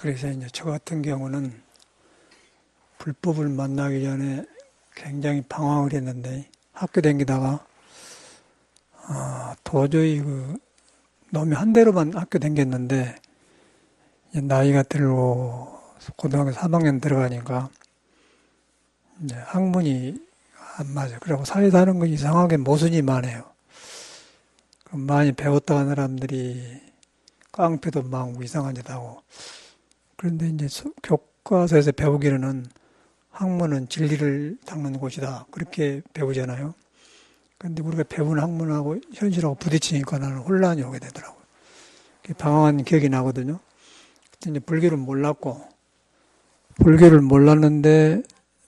그래서 이제 저 같은 경우는 불법을 만나기 전에 굉장히 방황을 했는데 학교 다니다가 도저히 놈이 한 대로만 학교 다녔는데 나이가 들고 고등학교 3학년 들어가니까 이제 학문이 안 맞아. 그리고 사회 사는 건 이상하게 모순이 많아요. 많이 배웠다는 사람들이 깡패도 많고 이상한 짓 하고. 그런데 이제 교과서에서 배우기로는 학문은 진리를 닦는 곳이다. 그렇게 배우잖아요. 그런데 우리가 배운 학문하고 현실하고 부딪히니까 나는 혼란이 오게 되더라고요. 방황한 기억이 나거든요. 그때 이제 불교를 몰랐는데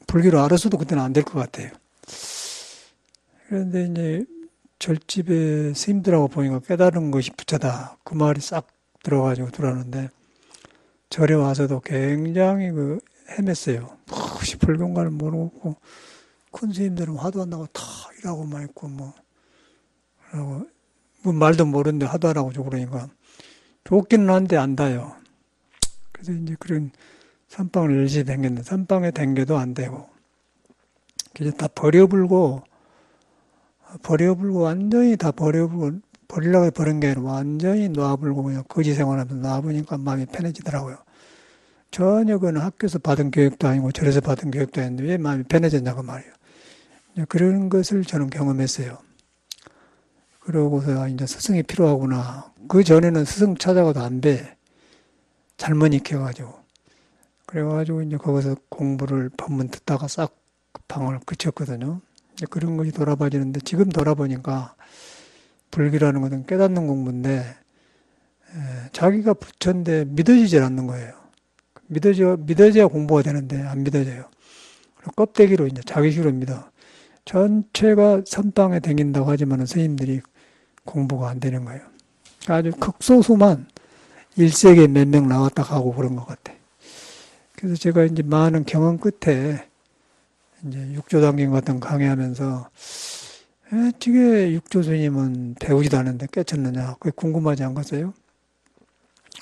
불교를 알았어도 그때는 안 될 것 같아요. 그런데 이제 절집에 스님들하고 보니까 깨달은 것이 부처다. 그 말이 싹 들어가지고 들어왔는데 절에 와서도 굉장히 헤맸어요. 무엇이 불경과를 모르고 큰 스님들은 화두한다고 다 일하고만 있고 그러고 말도 모르는데 화두하라고 그러니까 좋기는 한데 안다요. 그래서 이제 그런 선방을 열심히 댕겼는데 선방에 댕겨도 안 되고 그래서 다 버려불고 완전히 다 버리려고 버린 게 아니라 완전히 놔불고 그냥 거지 생활하면서 놔보니까 마음이 편해지더라고요. 전혀 그는 학교에서 받은 교육도 아니고 절에서 받은 교육도 아닌데 왜 마음이 편해졌냐고 말이에요. 그런 것을 저는 경험했어요. 그러고서 이제 스승이 필요하구나. 그 전에는 스승 찾아가도 안 돼. 잘못 익혀가지고. 그래가지고 이제 거기서 공부를 법문 듣다가 싹 방황을 그쳤거든요. 그런 것이 돌아봐지는데 지금 돌아보니까 불교라는 것은 깨닫는 공부인데 자기가 부처인데 믿어지질 않는 거예요. 믿어져야 공부가 되는데 안 믿어져요. 그리고 껍데기로 이제 자기식으로 믿어. 전체가 선방에 다닌다고 하지만 스님들이 공부가 안 되는 거예요. 아주 극소수만 1세기에 몇 명 나왔다 가고 그런 것 같아. 그래서 제가 이제 많은 경험 끝에 이제 육조당경 같은 거 강의하면서 어떻게 육조 스님은 배우지도 않는데 깨쳤느냐 그게 궁금하지 않겠어요?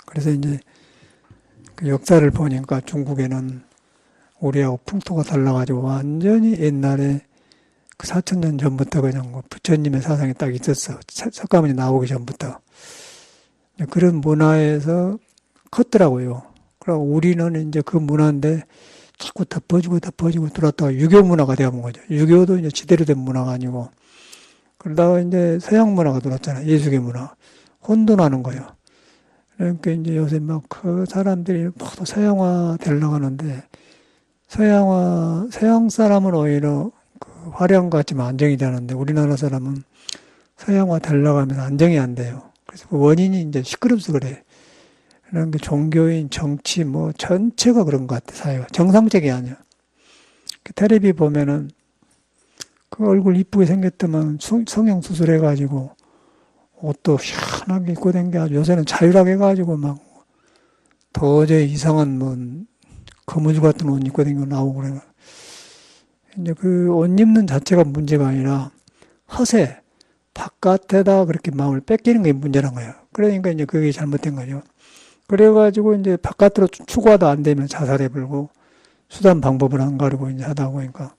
그래서 이제 그 역사를 보니까 중국에는 우리하고 풍토가 달라가지고 완전히 옛날에 그 4,000년 전부터 그냥 부처님의 사상이 딱 있었어. 석가모니 나오기 전부터. 그런 문화에서 컸더라고요. 그리고 우리는 이제 그 문화인데 자꾸 덮어지고 들어왔다가 유교 문화가 되어본 거죠. 유교도 이제 제대로 된 문화가 아니고. 그러다가 이제 서양 문화가 들어왔잖아요. 예수교 문화. 혼돈하는 거예요. 그러니까 이제 요새 막 그 사람들이 모두 서양화 되려고 하는데 서양 사람은 오히려 그 화려한 것 같지만 안정이 되는데 우리나라 사람은 서양화 되려고 하면 안정이 안 돼요. 그래서 그 원인이 이제 시끄럽서 그래. 그러니까 종교인, 정치 전체가 그런 것 같아, 사회가. 정상적이 아니야. 그 텔레비 보면은 그 얼굴 이쁘게 생겼더만 성형 수술해가지고 옷도 희한하게 입고 댕겨. 요새는 자유하게 해가지고 막 도저히 이상한 거무줄 같은 옷 입고 댕겨 나오고 그래. 이제 그 옷 입는 자체가 문제가 아니라 허세, 바깥에다 그렇게 마음을 뺏기는 게 문제란 거예요. 그러니까 이제 그게 잘못된 거죠. 그래가지고 이제 바깥으로 추구하다 안 되면 자살해버리고 수단 방법을 안 가르고 이제 하다 보니까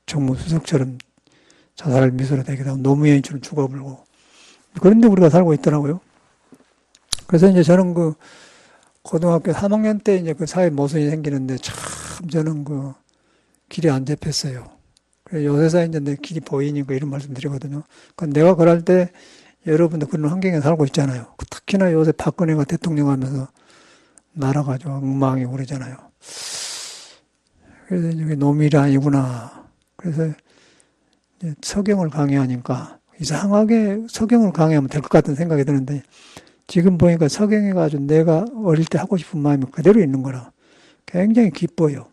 정무수석처럼 자살을 미소로 되기도 하고 노무현처럼 죽어버리고 그런데 우리가 살고 있더라고요. 그래서 이제 저는 그 고등학교 3학년 때 이제 그 사회 모순이 생기는데 참 저는 그 길이 안 잡혔어요. 그래서 요새서 이제 내 길이 보이니까 이런 말씀 드리거든요. 그러니까 내가 그럴 때 여러분도 그런 환경에 살고 있잖아요. 특히나 요새 박근혜가 대통령 하면서 나라가 좀 엉망이고 그러잖아요. 그래서 이게 노밀이 아니구나. 그래서 이제 서경을 강의하니까 이상하게 서경을 강의하면 될 것 같은 생각이 드는데 지금 보니까 서경해가지고 내가 어릴 때 하고 싶은 마음이 그대로 있는 거라 굉장히 기뻐요.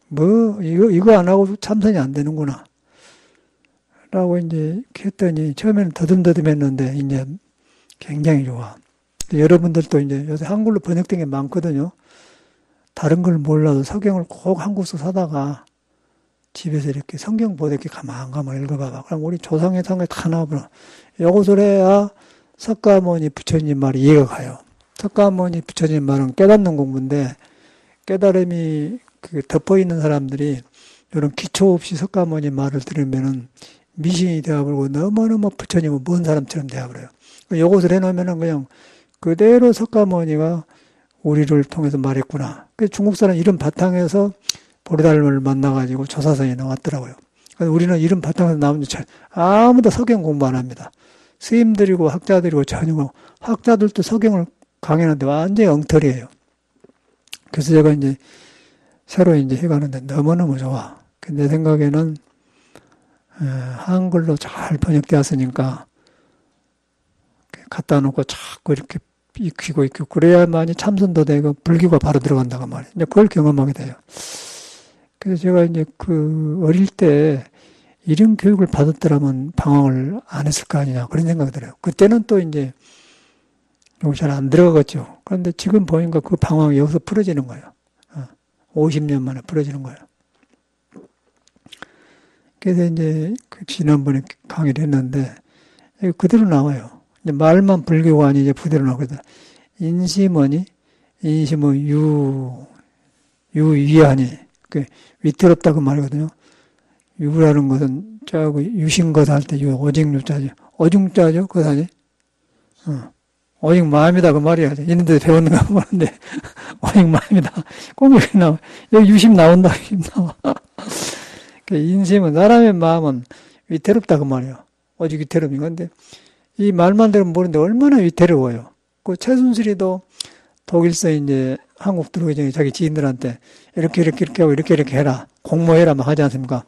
이거 안 하고 참선이 안 되는구나. 라고 이제 했더니 처음에는 더듬더듬 했는데 이제 굉장히 좋아. 여러분들도 이제 요새 한글로 번역된 게 많거든요. 다른 걸 몰라도 서경을 꼭 한국서 사다가 집에서 이렇게 성경 보다 이렇게 가만 읽어봐봐. 그럼 우리 조상의 상에 다 나와버려. 요것을 해야 석가모니 부처님 말이 이해가 가요. 석가모니 부처님 말은 깨닫는 공부인데, 깨달음이 덮어 있는 사람들이 이런 기초 없이 석가모니 말을 들으면은 미신이 되어버리고 너무너무 부처님은 먼 사람처럼 되어버려요. 요것을 해놓으면은 그냥 그대로 석가모니가 우리를 통해서 말했구나. 중국 사람 이런 바탕에서 보리달을 만나가지고 조사선이 나왔더라고요. 우리는 이런 바탕에서 나오는데 아무도 석영 공부 안 합니다. 스님들이고 학자들이고 전혀 학자들도 석영을 강연하는데 완전히 엉터리예요. 그래서 제가 이제 새로 이제 해가는데 너무너무 좋아. 내 생각에는 한글로 잘 번역되었으니까 갖다 놓고 자꾸 이렇게 익히고 그래야만이 참선도 되고 불교가 바로 들어간다고 말이에요. 이제 그걸 경험하게 돼요. 그래서 제가 이제 어릴 때 이런 교육을 받았더라면 방황을 안 했을 거 아니냐 그런 생각이 들어요. 그때는 또 이제 여기 잘 안 들어가겠죠. 그런데 지금 보니까 그 방황이 여기서 풀어지는 거예요. 50년 만에 풀어지는 거예요. 그래서 이제 지난번에 강의를 했는데 그대로 나와요. 이제 말만 불교가 아니지 그대로 나오거든. 인심은 유위하니 위태롭다 그 말이거든요. 유라는 것은 저거 유신 것 할 때 오직 유자죠. 오중자죠 그 사지. 오직 마음이다 그 말이야. 있는데 배웠는 거 보는데 오직 마음이다. 꼭 여기 나와. 여기 유심 나온다. 유심 나와. 인심은 사람의 마음은 위태롭다 그 말이야. 오직 위태롭인 건데 이 말만 들으면 모르는데 얼마나 위태로워요. 그 최순실이도 독일서 이제 한국 들어오기 전에 자기 지인들한테 이렇게 하고 이렇게 해라. 공모해라 막 하지 않습니까?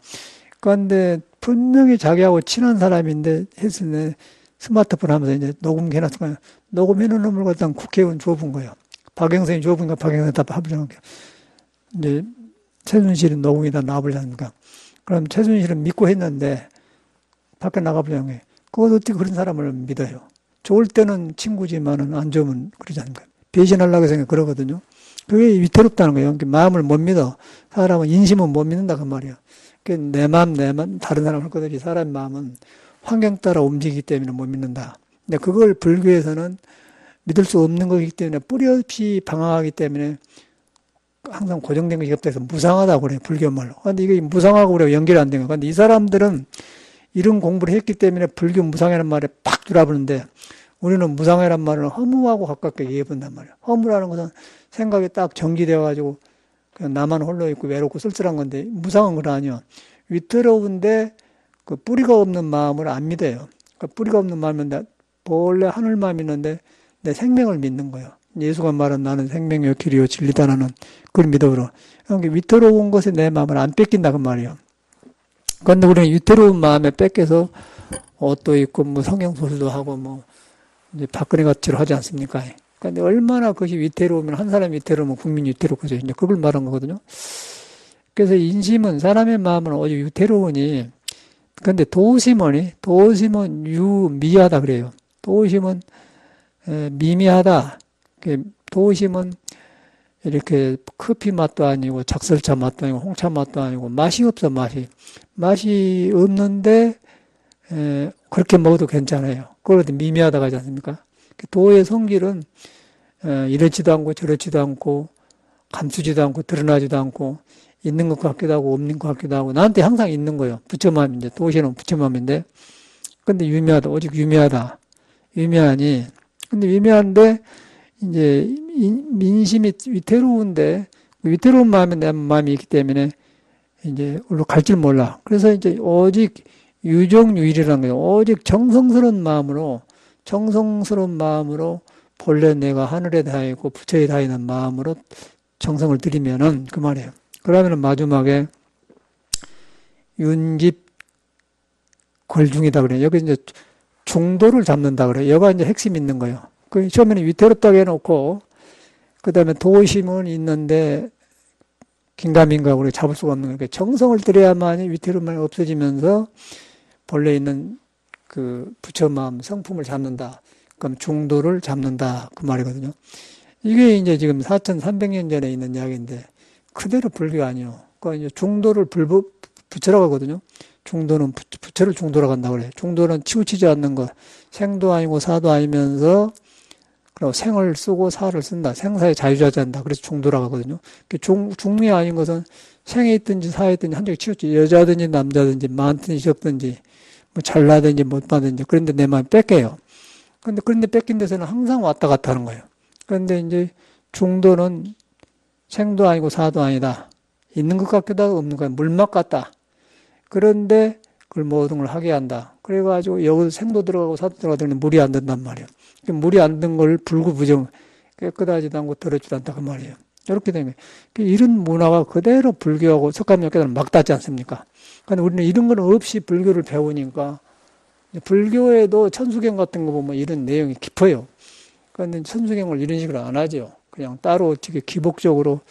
그런데 분명히 자기하고 친한 사람인데 했을 때 스마트폰 하면서 이제 녹음기 해놨을 거예요. 녹음해놓은 놈을 갖다 국회의원 줘본 거예요. 박영선이 줘보니까 박영선이 다 합의하는 거예요. 이제 최순실은 녹음에다 놔버리지 않습니까? 그럼 최순실은 믿고 했는데 밖에 나가버리는 거예요. 그것 어떻게 그런 사람을 믿어요? 좋을 때는 친구지만은 안 좋으면 그러지 않습니까? 배신하려고 생각 그러거든요. 그게 위태롭다는 거예요. 마음을 못 믿어. 사람은 인심은 못 믿는다 그 말이야. 내 마음 다른 사람 할 거들이 사람 마음은 환경 따라 움직이기 때문에 못 믿는다. 근데 그걸 불교에서는 믿을 수 없는 거기 때문에 뿌리 없이 방황하기 때문에 항상 고정된 것이 없다 해서 무상하다고 그래요. 불교 말로. 근데 이게 무상하고 그래요. 연결이 안 되는 거예요. 근데 이 사람들은 이런 공부를 했기 때문에 불교 무상이라는 말에 팍 들어버리는데 우리는 무상이라는 말을 허무하고 가깝게 이해해본단 말이에요. 허무라는 것은 생각이 딱 정지되어가지고 그냥 나만 홀로 있고 외롭고 쓸쓸한 건데 무상은 그거 아니요. 위태로운데 그 뿌리가 없는 마음을 안 믿어요. 그 뿌리가 없는 마음인데 본래 하늘만 믿는데 내 생명을 믿는 거예요. 예수가 말한 나는 생명이요 길이요 진리다 나는 그걸 믿어버려. 그러니까 위태로운 것에 내 마음을 안 뺏긴다 그 말이에요. 그런데 우리는 위태로운 마음에 뺏겨서 옷도 입고 뭐 성경소설도 하고 뭐 이제 박근혜 같이로 하지 않습니까? 그런데 얼마나 그것이 위태로우면 한 사람이 위태로우면 국민이 위태롭거든요. 이제 그걸 말한 거거든요. 그래서 인심은 사람의 마음은 오직 위태로우니 그런데 도심은 유미하다 그래요. 도심은 미미하다. 도심은 이렇게 커피 맛도 아니고 작설차 맛도 아니고 홍차 맛도 아니고 맛이 없어 맛이 없는데 그렇게 먹어도 괜찮아요. 그것도 미미하다고 하지 않습니까? 도의 성질은 이렇지도 않고 저렇지도 않고 감추지도 않고 드러나지도 않고 있는 것 같기도 하고 없는 것 같기도 하고 나한테 항상 있는 거예요. 부처마음인데 도시는 부처마음인데 근데 유미하다 오직 유미하니 근데 유미한데 이제 민심이 위태로운데 위태로운 마음에 내 마음이 있기 때문에 이제 올로 갈 줄 몰라. 그래서 이제 오직 유정유일이라는 거예요. 오직 정성스러운 마음으로 본래 내가 하늘에 닿아 있고 부처에 닿아 있는 마음으로 정성을 들이면은 그 말이에요. 그러면은 마지막에 윤집 걸중이다 그래요. 여기 이제 중도를 잡는다 그래요. 여기가 이제 핵심이 있는 거예요. 그 처음에는 위태롭다고 해놓고 그 다음에 도심은 있는데 긴가민가 우리 잡을 수가 없는 거예요. 정성을 들여야만이 위태로움이 없어지면서 본래 있는 그 부처 마음 성품을 잡는다. 그럼 중도를 잡는다 그 말이거든요. 이게 이제 지금 4,300년 전에 있는 이야기인데 그대로 불교가 아니에요. 그러니까 이제 중도를 부처라고 하거든요. 중도는 부처를 중도라고 한다고 그래요. 중도는 치우치지 않는 것, 생도 아니고 사도 아니면서 그리고 생을 쓰고 사를 쓴다. 생사의 자유자재한다. 그래서 중도라고 하거든요. 중이 아닌 것은 생에 있든지 사에 있든지 한쪽에 치우치. 여자든지 남자든지 많든지 적든지 뭐 잘나든지 못나든지 그런데 내 마음이 뺏겨요. 그런데 뺏긴 데서는 항상 왔다 갔다 하는 거예요. 그런데 이제 중도는 생도 아니고 사도 아니다. 있는 것 같기도 하고 없는 것 같다. 물맛 같다. 그런데 그걸 모든 걸 하게 한다. 그래가지고 여기서 생도 들어가고 사도 들어가는데 물이 안 든단 말이에요. 물이 안 든 걸 불구부정 깨끗하지도 않고 더럽지도 않다 그 말이에요. 이렇게 되면 이런 문화가 그대로 불교하고 석가모니 깨달음 맞닿지 않습니까? 그런데 우리는 이런 건 없이 불교를 배우니까 불교에도 천수경 같은 거 보면 이런 내용이 깊어요. 그런데 천수경을 이런 식으로 안 하죠. 그냥 따로 어떻게 기복적으로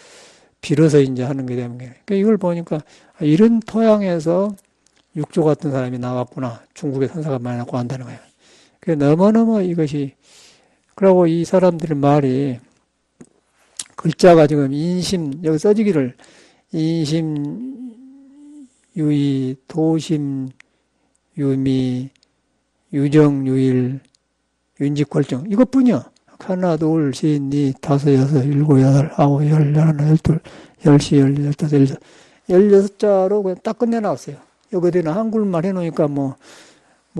빌어서 이제 하는 게 되는 거예요. 그러니까 이걸 보니까 이런 토양에서 육조 같은 사람이 나왔구나. 중국의 선사가 많이 나고 한다는 거예요. 너무너무 이것이, 그러고 이 사람들의 말이, 글자가 지금 인심, 여기 써지기를, 인심, 유의, 도심, 유미, 유정, 유일, 윤직골정. 이것뿐이야. 하나, 둘, 셋, 넷, 다섯, 여섯, 일곱, 여덟, 아홉, 열, 열하나, 열둘, 열시, 열여섯, 열여섯. 16자로 그냥 딱 끝내놨어요. 여기는 한글말 해놓으니까 뭐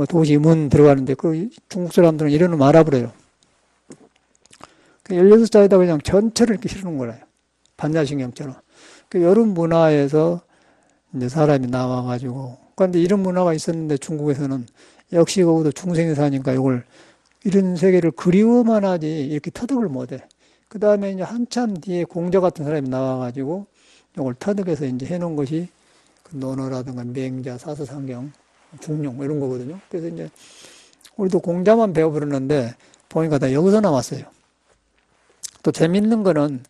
도시 문 들어가는데, 그 중국 사람들은 이래놓으면 알아버려요. 16자에다 그냥 전체를 이렇게 실어놓은 거예요. 반야신경처럼. 여러 문화에서 이제 사람이 나와가지고. 그런데 이런 문화가 있었는데 중국에서는 역시 거기도 중생이 사니까 이걸 이런 세계를 그리워만 하지 이렇게 터득을 못해. 그 다음에 이제 한참 뒤에 공자 같은 사람이 나와가지고 이걸 터득해서 이제 해놓은 것이 그 논어라든가 맹자, 사서상경, 중용 이런 거거든요. 그래서 이제 우리도 공자만 배워버렸는데 보니까 다 여기서 나왔어요. 또 재밌는 거는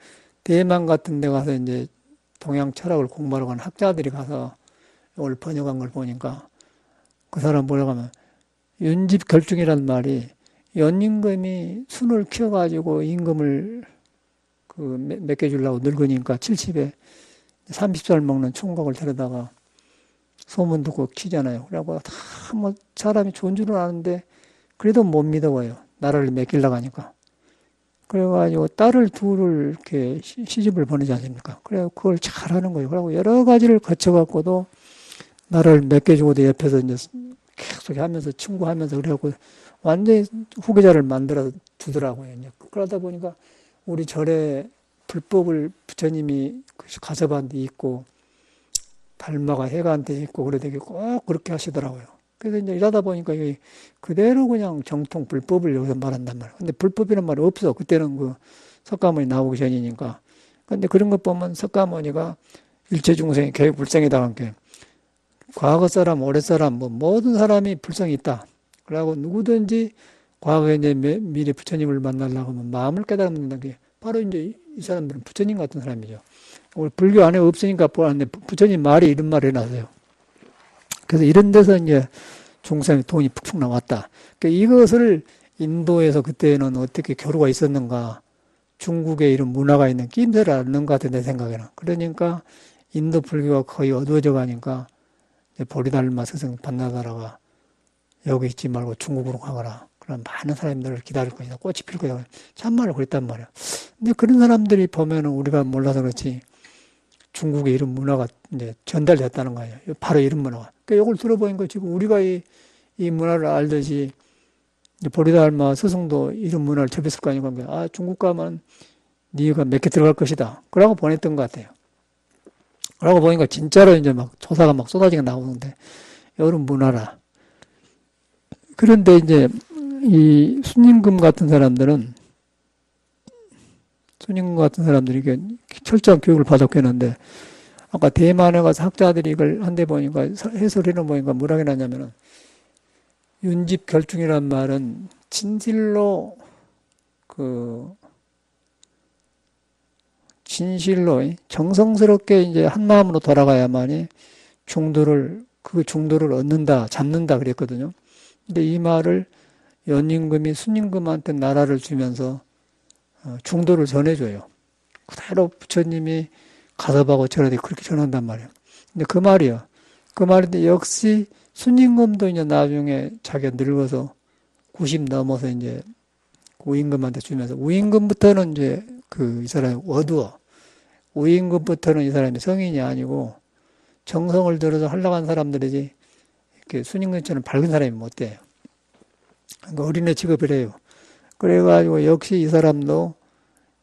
대만 같은 데 가서 이제 동양 철학을 공부하러 간 학자들이 가서 이걸 번역한 걸 보니까 그 사람 뭐라고 하면 윤집결중이라는 말이 연임금이 순을 키워가지고 임금을 몇 개 주려고 늙으니까 70에 30살 먹는 총각을 데려다가 소문 듣고 키잖아요. 그래갖고 다 뭐 사람이 좋은 줄은 아는데 그래도 못 믿어요. 나라를 맡기려고 하니까. 그래가지고 딸을 둘을 이렇게 시집을 보내지 않습니까? 그래 그걸 잘하는 거예요. 그리고 여러 가지를 거쳐갖고도 나라를 맡겨주고도 옆에서 이제 계속 하면서 친구하면서 그래갖고 완전히 후계자를 만들어 두더라고요. 이제 그러다 보니까 우리 절에 불법을 부처님이 가서반데 있고 달마가 해가한테 있고 그러더니 꼭 그렇게 하시더라고요. 그래서 이제 일하다 보니까 이게 그대로 그냥 정통 불법을 여기서 말한단 말이에요. 근데 불법이라는 말이 없어. 그때는 그 석가모니 나오기 전이니까. 근데 그런 것 보면 석가모니가 일체중생이 계획 불생이다 함께 과거 사람, 올해 사람, 뭐 모든 사람이 불성이 있다. 그러고 누구든지 과거에 이제 미래 부처님을 만나려고 하면 마음을 깨달는다는 게 바로 이제 이 사람들은 부처님 같은 사람이죠. 우리 불교 안에 없으니까 부처님 말이 이런 말을 해놨어요. 그래서 이런 데서 이제 중생의 돈이 푹푹 나왔다. 그러니까 이것을 인도에서 그때는 어떻게 교류가 있었는가, 중국에 이런 문화가 있는 낌새를 않는 것 같아, 내 생각에는. 그러니까 인도 불교가 거의 어두워져 가니까 보리달마 스승 반나다라가 여기 있지 말고 중국으로 가거라. 그럼 많은 사람들을 기다릴 것이다. 꽃이 필 거다. 참말로 그랬단 말이야. 근데 그런 사람들이 보면은 우리가 몰라서 그렇지 중국에 이런 문화가 이제 전달됐다는 거예요. 바로 이런 문화가. 그러니까 이걸 들어보니까 지금 우리가 이 문화를 알듯이 보리달마 스승도 이런 문화를 접했을 거 아니고, 아, 중국 가면 네가 몇 개 들어갈 것이다. 그러고 보냈던 것 같아요. 그러고 보니까 진짜로 이제 막 조사가 막 쏟아지게 나오는데, 이런 문화라. 그런데 이제 이 순임금 같은 사람들은 이게 철저한 교육을 받았겠는데, 아까 대만에 가서 학자들이 이걸 한데 보니까 해설해놓은 보니까 뭐라고 해놨냐면은, 윤집결중이란 말은 진실로 정성스럽게 이제 한 마음으로 돌아가야만이 그 중도를 얻는다, 잡는다 그랬거든요. 근데 이 말을 연임금이 순임금한테 나라를 주면서 중도를 전해줘요. 그대로 부처님이 가섭하고 전하되 그렇게 전한단 말이에요. 근데 그 말이요. 그 말인데 역시 순임금도 이제 나중에 자기가 늙어서 90 넘어서 이제 우임금한테 주면서 우임금부터는 이제 이 사람이 어두워. 우임금부터는 이 사람이 성인이 아니고 정성을 들여서 헐락한 사람들이지 이렇게 순임금처럼 밝은 사람이 못 돼요. 그러니까 어린애 취급을 해요. 그래가지고 역시 이 사람도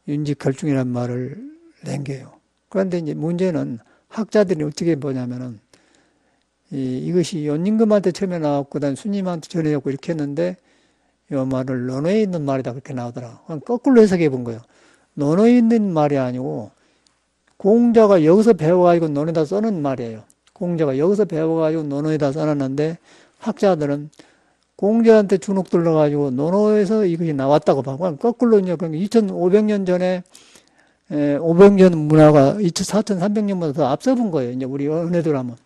윤직갈중이란 말을 남겨요. 그런데 이제 문제는 학자들이 어떻게 보냐면은 이것이 연임금한테 처음에 나왔고 그다음 순임한테 전해졌고 이렇게 했는데 이 말을 논어에 있는 말이다 그렇게 나오더라. 거꾸로 해석해 본 거예요. 논어에 있는 말이 아니고 공자가 여기서 배워가지고 논에다 써놓은 말이에요. 공자가 여기서 배워가지고 논어에다 써놨는데 학자들은 공자한테 주눅 들러가지고 논어에서 이것이 나왔다고 봐. 거꾸로 이제 2,500년 전에 500년 문화가 4,300년보다 더 앞서 본 거예요. 이제 우리 은혜들 하면.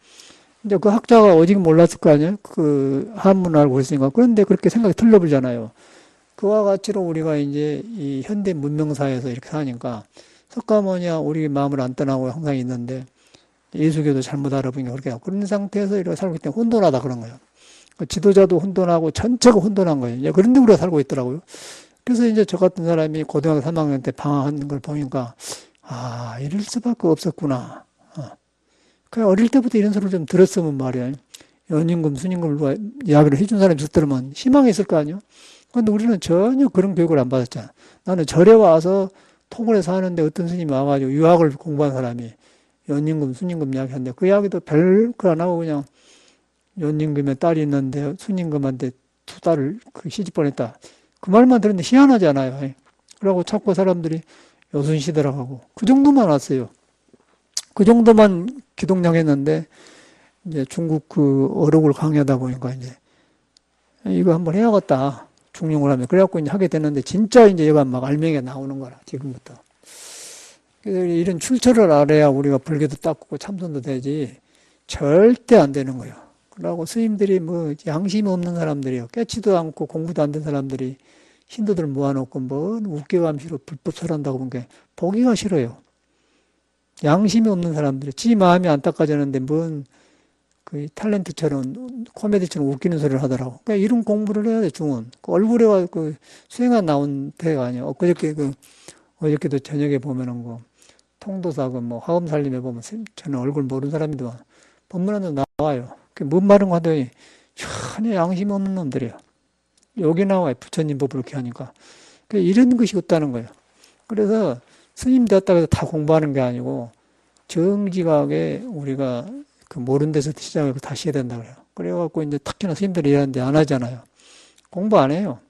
이제 그 학자가 오직 몰랐을 거 아니에요? 그 한문을 알고 있으니까. 그런데 그렇게 생각이 틀려버리잖아요. 그와 같이로 우리가 이제 이 현대 문명사회에서 이렇게 사니까 석가모니와 우리 마음을 안 떠나고 항상 있는데 예수교도 잘못 알아보니까 그렇게 하고 그런 상태에서 이렇게 살고 있기 때문에 혼돈하다 그런 거예요. 지도자도 혼돈하고 전체가 혼돈한 거예요. 이제 그런데 우리가 살고 있더라고요. 그래서 이제 저 같은 사람이 고등학교 3학년 때 방황하는 걸 보니까 이럴 수밖에 없었구나. 그냥 어릴 때부터 이런 소리를 좀 들었으면 말이야. 연임금, 순임금을 이야기를 해준 사람이 있었더라면 희망이 있을 거 아니에요? 그런데 우리는 전혀 그런 교육을 안 받았잖아. 나는 절에 와서 토굴에 사는데 어떤 스님이 와가지고 유학을 공부한 사람이 연임금, 순임금 이야기하는데 그 이야기도 별거 안 하고 그냥 연임금에 딸이 있는데 순임금한테 두 딸을 시집 보냈다. 그 말만 들었는데 희한하지 않아요. 그러고 자꾸 사람들이 여순시대라고 하고 그 정도만 왔어요. 그 정도만 기동량했는데 이제 중국 그 어록을 강의하다 보니까 이제 이거 한번 해야겠다. 중용을 하면 그래갖고 이제 하게 됐는데 진짜 이제 얘가 막 알맹이가 나오는 거라 지금부터. 그래서 이런 출처를 알아야 우리가 불교도 닦고 참선도 되지 절대 안 되는 거예요. 그러고 스님들이 뭐 양심이 없는 사람들이요. 깨치도 않고 공부도 안 된 사람들이 신도들 모아놓고 뭐 웃겨감시로 불법 설한다고 본 게 보기가 싫어요. 양심이 없는 사람들이 지 마음이 안 닦아지는데 뭔 그 탤런트처럼 코미디처럼 웃기는 소리를 하더라고. 그러니까 이런 공부를 해야 돼 중은. 그 얼굴에 와 그 수행한 나온 데가 아니야. 어저께도 저녁에 보면은 그 통도사 그 뭐 화엄살림에 보면 저는 얼굴 모르는 사람이지만 법문에도 나와요. 뭔 말은 하더니 전혀 양심 없는 놈들이야. 여기 나와요. 부처님 법을 이렇게 하니까. 이런 것이 없다는 거예요. 그래서 스님 되었다고 해서 다 공부하는 게 아니고 정직하게 우리가 그 모르는 데서 시작하고 다시 해야 된다고 해요. 그래갖고 이제 특히나 스님들이 일하는데 안 하잖아요. 공부 안 해요.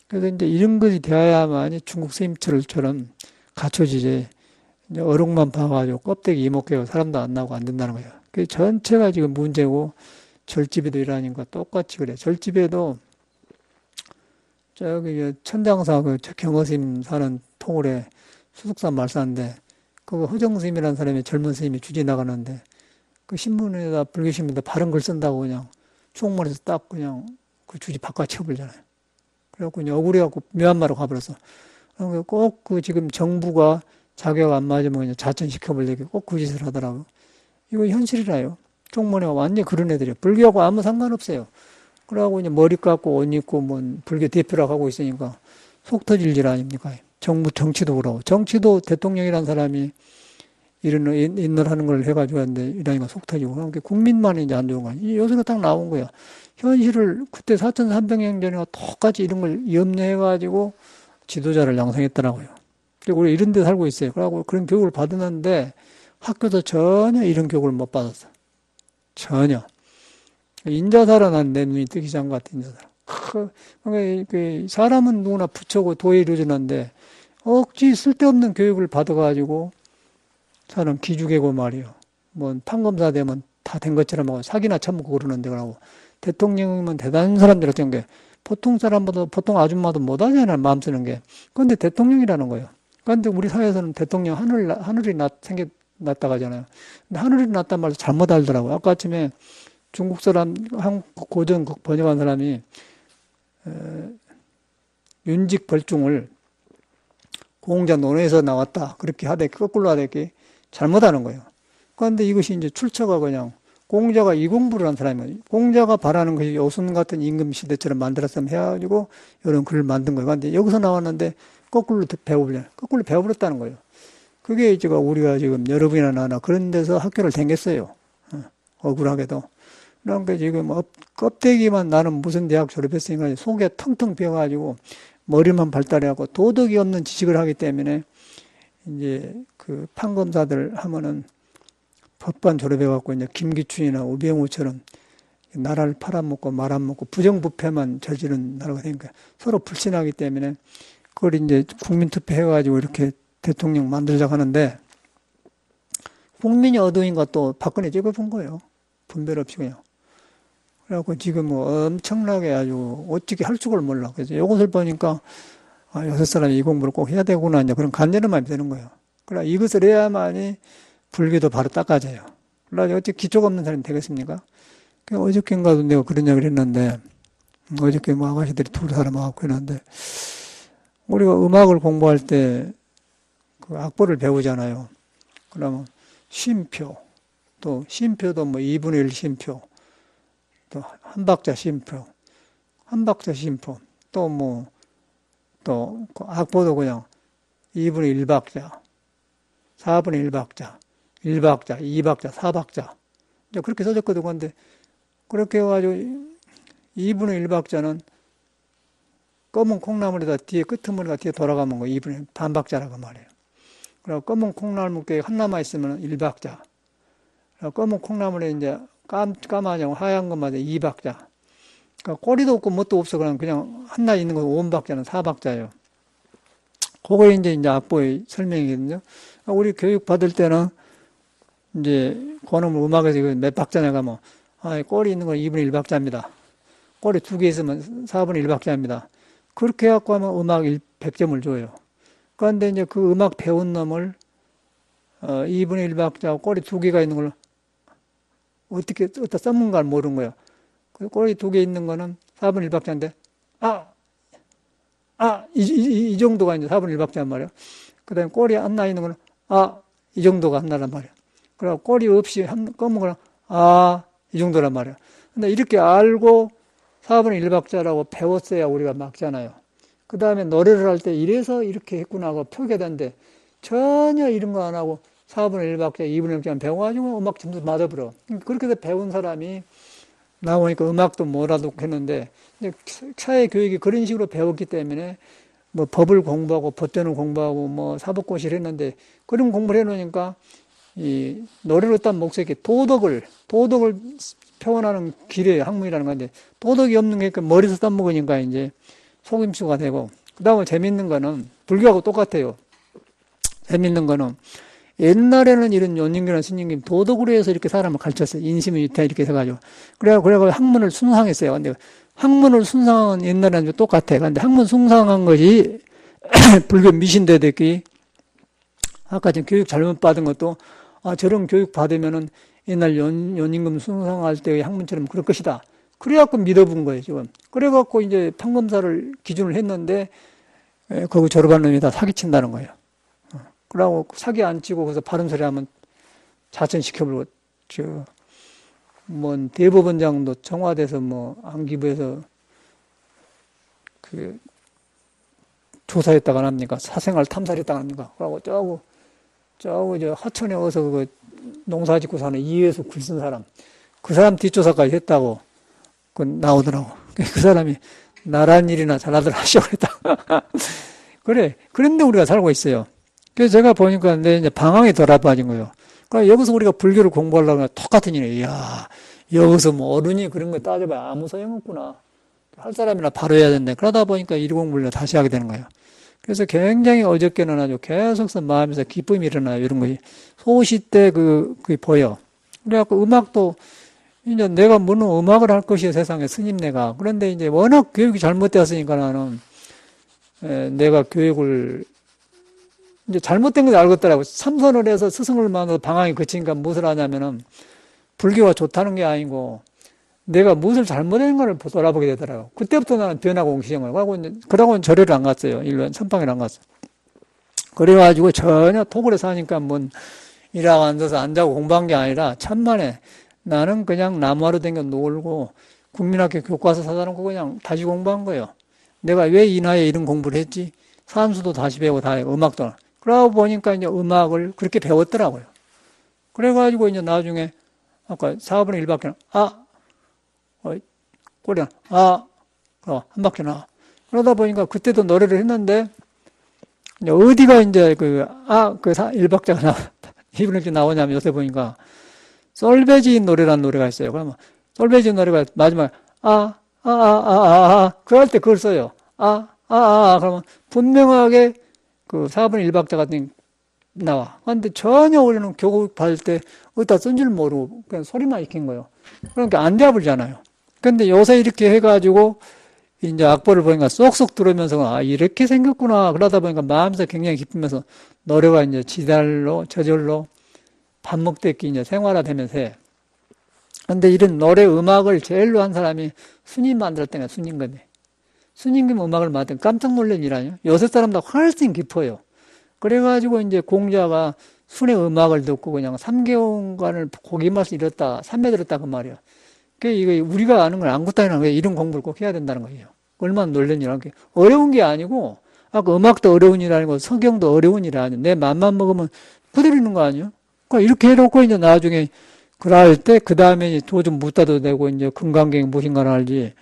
그래서 이제 이런 것이 되어야만이 중국 스님처럼 갖춰지지. 이제 어록만 봐가지고 껍데기 이목해고 사람도 안 나오고 안 된다는 거예요. 그 전체가 지금 문제고 절집에도 일하니까 똑같이 그래. 절집에도 저기 천장사 그 경허스님 사는 토굴에 수석산 말사인데 그거 허정스님이라는 사람이 젊은 스님이 주지 나가는데 그 신문에다 불교 신문에다 바른 글 쓴다고 그냥 추억물에서 딱 그냥 그 주지 바꿔 채워버리잖아요. 그래갖고 그냥 억울해갖고 미얀마로 가버렸어. 그러니까 꼭 그 지금 정부가 자격 안 맞으면 그냥 자천시켜버리게 꼭 그 짓을 하더라고요. 이거 현실이라요. 총무회가 완전히 그런 애들이에요. 불교하고 아무 상관없어요. 그러고 이제 머리 깎고 옷 입고 뭐 불교 대표라고 하고 있으니까 속 터질 일 아닙니까? 정부 정치도 그러고 정치도 대통령이라는 사람이 이런 인을 하는 걸 해가지고 하는데 이러니까 속 터지고 그러니까 국민만 이제 안 좋은 거야. 이 요새가 딱 나온 거야. 현실을 그때 4,300년 전에 똑같이 이런 걸 염려해가지고 지도자를 양성했더라고요. 그리고 우리 이런 데 살고 있어요. 그러고 그런 교육을 받았는데 학교도 전혀 이런 교육을 못 받았어. 전혀. 인자사라 난 내 눈이 뜨기 시작한 것 같아, 인자사라. 그 사람은 누구나 부처고 도에 이루어지는데 억지 쓸데없는 교육을 받아가지고 사람 기죽이고 말이요. 뭐 판검사 되면 다 된 것처럼 하고 사기나 처먹고 그러는데 그러고 대통령이면 대단한 사람들 같은 게 보통 사람보다 보통 아줌마도 못하잖아요. 마음 쓰는 게. 그런데 대통령이라는 거예요. 그런데 우리 사회에서는 대통령 하늘이 났다고 하잖아요. 근데 하늘이 났단 말을 잘못 알더라고요. 아까 아침에 중국 사람, 한국 고전 번역한 사람이 윤직 벌중을 공자 논에서 나왔다. 그렇게 하되 거꾸로 하되 잘못하는 거예요. 그런데 이것이 이제 출처가 그냥 공자가 이 공부를 한 사람이에요. 공자가 바라는 것이 요순 같은 임금 시대처럼 만들었으면 해가지고 이런 글을 만든 거예요. 근데 여기서 나왔는데 거꾸로 배워버렸다는 거예요. 그게 제가 우리가 지금 여러분이나 나나 그런 데서 학교를 다녔어요. 억울하게도. 그러니까 지금 껍데기만 나는 무슨 대학 졸업했으니까 속에 텅텅 비어가지고 머리만 발달해갖고 도덕이 없는 지식을 하기 때문에 이제 그 판검사들 하면은 법관 졸업해갖고 이제 김기춘이나 우병우처럼 나라를 팔아먹고 말아먹고 부정부패만 저지른 나라가 되니까 서로 불신하기 때문에 그걸 이제 국민투표 해가지고 이렇게 대통령 만들자고 하는데 국민이 어두운가 또 박근혜 찍어본 거예요. 분별 없이 그냥. 그래갖고 지금 뭐 엄청나게 아주 어떻게 할 줄을 몰라. 그래서 이것을 보니까 여섯 사람이 이 공부를 꼭 해야 되구나 이제 그런 간절한 마음이 드는 거예요. 그러나 이것을 해야만이 불교도 바로 닦아져요. 그러나 어째 기초가 없는 사람이 되겠습니까? 어저께인가도 내가 그런 이야기를 했는데 어저께 뭐 아가씨들이 둘 사람 와갖고 했는데 우리가 음악을 공부할 때 그 악보를 배우잖아요. 그러면 쉼표, 또 쉼표도 뭐 2분의 1 쉼표, 또 한 박자 쉼표, 한 박자 쉼표, 또 뭐, 또 악보도 그냥 2분의 1박자, 4분의 1박자, 1박자, 2박자, 4박자. 이제 그렇게 써졌거든. 근데 그렇게 해가지고 2분의 1박자는 검은 콩나물에다 뒤에 끄트머리가 뒤에 돌아가면 거 2분의 반박자라고 말해요. 그리고 검은 콩나물께 한 남아있으면 1박자. 그리고 검은 콩나물에 이제 까마냐 하얀 것마다 2박자. 그러니까 꼬리도 없고 뭣도 없어. 그냥 하나 있는 건 5박자는 4박자예요. 그거 이제 악보의 설명이거든요. 우리 교육 받을 때는 이제 그놈을 음악에서 몇 박자냐 가면 꼬리 있는 건 2분의 1박자입니다. 꼬리 2개 있으면 4분의 1박자입니다. 그렇게 해갖고 하면 음악 100점을 줘요. 그런데 이제 그 음악 배운 놈을 2분의 1박자하고 꼬리 2개가 있는 걸 어디다 썼는가를 모르는 거예요. 그 꼬리 2개 있는 거는 4분의 1박자인데 이 정도가 이제 4분의 1박자란 말이에요. 그 다음에 꼬리 하나 있는 거는 이 정도가 하나란 말이에요. 그리고 꼬리 없이 검은 거는 이 정도란 말이에요. 근데 이렇게 알고 4분의 1박자라고 배웠어야 우리가 막잖아요. 그 다음에 노래를 할 때 이래서 이렇게 했구나 하고 표기가 되는데 전혀 이런 거 안 하고 4분의 1박자, 2분의 1박자 배워가지고 음악 점수 맞아버려. 그렇게 해서 배운 사람이 나오니까 음악도 뭐라도 했는데 사회 교육이 그런 식으로 배웠기 때문에 뭐 법을 공부하고 법전을 공부하고 뭐 사법고시를 했는데 그런 공부를 해놓으니까 이 노래로 딴 목소리 도덕을 표현하는 길의 학문이라는 건데 도덕이 없는 게 머리에서 딴먹으니까 이제 속임수가 되고 그 다음에 재밌는 거는 불교하고 똑같아요. 재밌는 거는 옛날에는 이런 연인교나 스님님 도덕으로 해서 이렇게 사람을 가르쳤어요. 인심의 유태 이렇게 해가지고 그래가 학문을 순상했어요. 근데 학문을 순상한 옛날에는 똑같아. 근데 학문 순상한 것이 불교 미신대들끼리 아까 지금 교육 잘못 받은 것도 저런 교육 받으면은 옛날 연임금 순상할 때의 학문처럼 그럴 것이다. 그래갖고 믿어본 거예요, 지금. 그래갖고 이제 판검사를 기준을 했는데, 거기 졸업한 놈이 다 사기친다는 거예요. 그러고 사기 안 치고 거기서 바른 소리 하면 자천시켜버리고, 대법원장도 청와대에서 안기부에서 조사했다가 안 합니까? 사생활 탐사했다가 안 합니까? 그러고 저 하천에 어서 농사 짓고 사는 이회수 글 쓴 사람, 그 사람 뒷조사까지 했다고 나오더라고. 그 사람이 나란 일이나 잘나들 하시오 그랬다. 그래. 그런데 우리가 살고 있어요. 그래서 제가 보니까 이제 방황이 돌아빠진 거예요. 그러니까 여기서 우리가 불교를 공부하려면 똑같은 일이에요. 이야, 여기서 어른이 그런 거 따져봐야 아무 소용없구나. 할 사람이나 바로 해야 되는데 그러다 보니까 일 공부를 다시 하게 되는 거예요. 그래서 굉장히 어저께는 아주 계속해서 마음에서 기쁨이 일어나요. 이런 것이. 소시 때 그게 보여. 그래갖고 음악도 이제 내가 무슨 음악을 할 것이요 세상에 스님네가. 그런데 이제 워낙 교육이 잘못되었으니까 나는 내가 교육을 이제 잘못된 걸 알겠더라고. 참선을 해서 스승을 만나서 방황이 그치니까 무엇을 하냐면은 불교가 좋다는 게 아니고 내가 무엇을 잘못한 걸 돌아보게 되더라고. 그때부터 나는 변화가 오기 시작한 거예요. 그러고는 절에를 안 갔어요. 일반 선방을 안 갔어. 그래가지고 전혀 토굴에 사니까 일하고 앉아서 안 자고 공부한 게 아니라 천만에 나는 그냥 나무하러 다녀 놀고 국민학교 교과서 사다 놓고 그냥 다시 공부한 거예요. 내가 왜 이 나이에 이런 공부를 했지? 산수도 다시 배우고 다 음악도. 그러고 보니까 이제 음악을 그렇게 배웠더라고요. 그래가지고 이제 나중에 아까 4분의 1밖에 꼬리야 한 바퀴 나. 그러다 보니까 그때도 노래를 했는데 이제 어디가 이제 그 1박자가 2분의 1이 나오냐면 요새 보니까 솔베지인 노래라는 노래가 있어요. 그러면 솔베지인 노래가 마지막에 그럴 때 그걸 써요. 그러면 분명하게 그 4분의 1박자가 나와. 근데 전혀 우리는 교육받을 때 어디다 쓴 줄 모르고 그냥 소리만 익힌 거예요. 그러니까 안 잡을잖아요. 근데 요새 이렇게 해가지고 이제 악보를 보니까 쏙쏙 들으면서 이렇게 생겼구나. 그러다 보니까 마음속 굉장히 기쁘면서 노래가 이제 지달로 저절로 밥 먹듯이 이제 생활화되면서 해. 근데 이런 노래 음악을 제일로 한 사람이 스님 만들었다니까 스님금이. 스님금 음악을 만든 깜짝 놀란 일아니에요. 요새 사람도 훨씬 깊어요. 그래가지고 이제 공자가 순의 음악을 듣고 그냥 3개월간을 고기 맛을 잃었다, 삼매 들었다 그 말이야. 그 이거 우리가 아는 걸 안고 다니는 거예요. 이런 공부를 꼭 해야 된다는 거예요. 얼마나 놀란 일이야. 어려운 게 아니고 아까 음악도 어려운 일 아니고 성경도 어려운 일 아니고 내 맘만 먹으면 그대로 있는 거 아니에요? 그러니까 이렇게 해놓고 이제 나중에 그럴 때 그 다음에 도좀 묻다도 되고 이제 금강경이 무엇인가를 알지.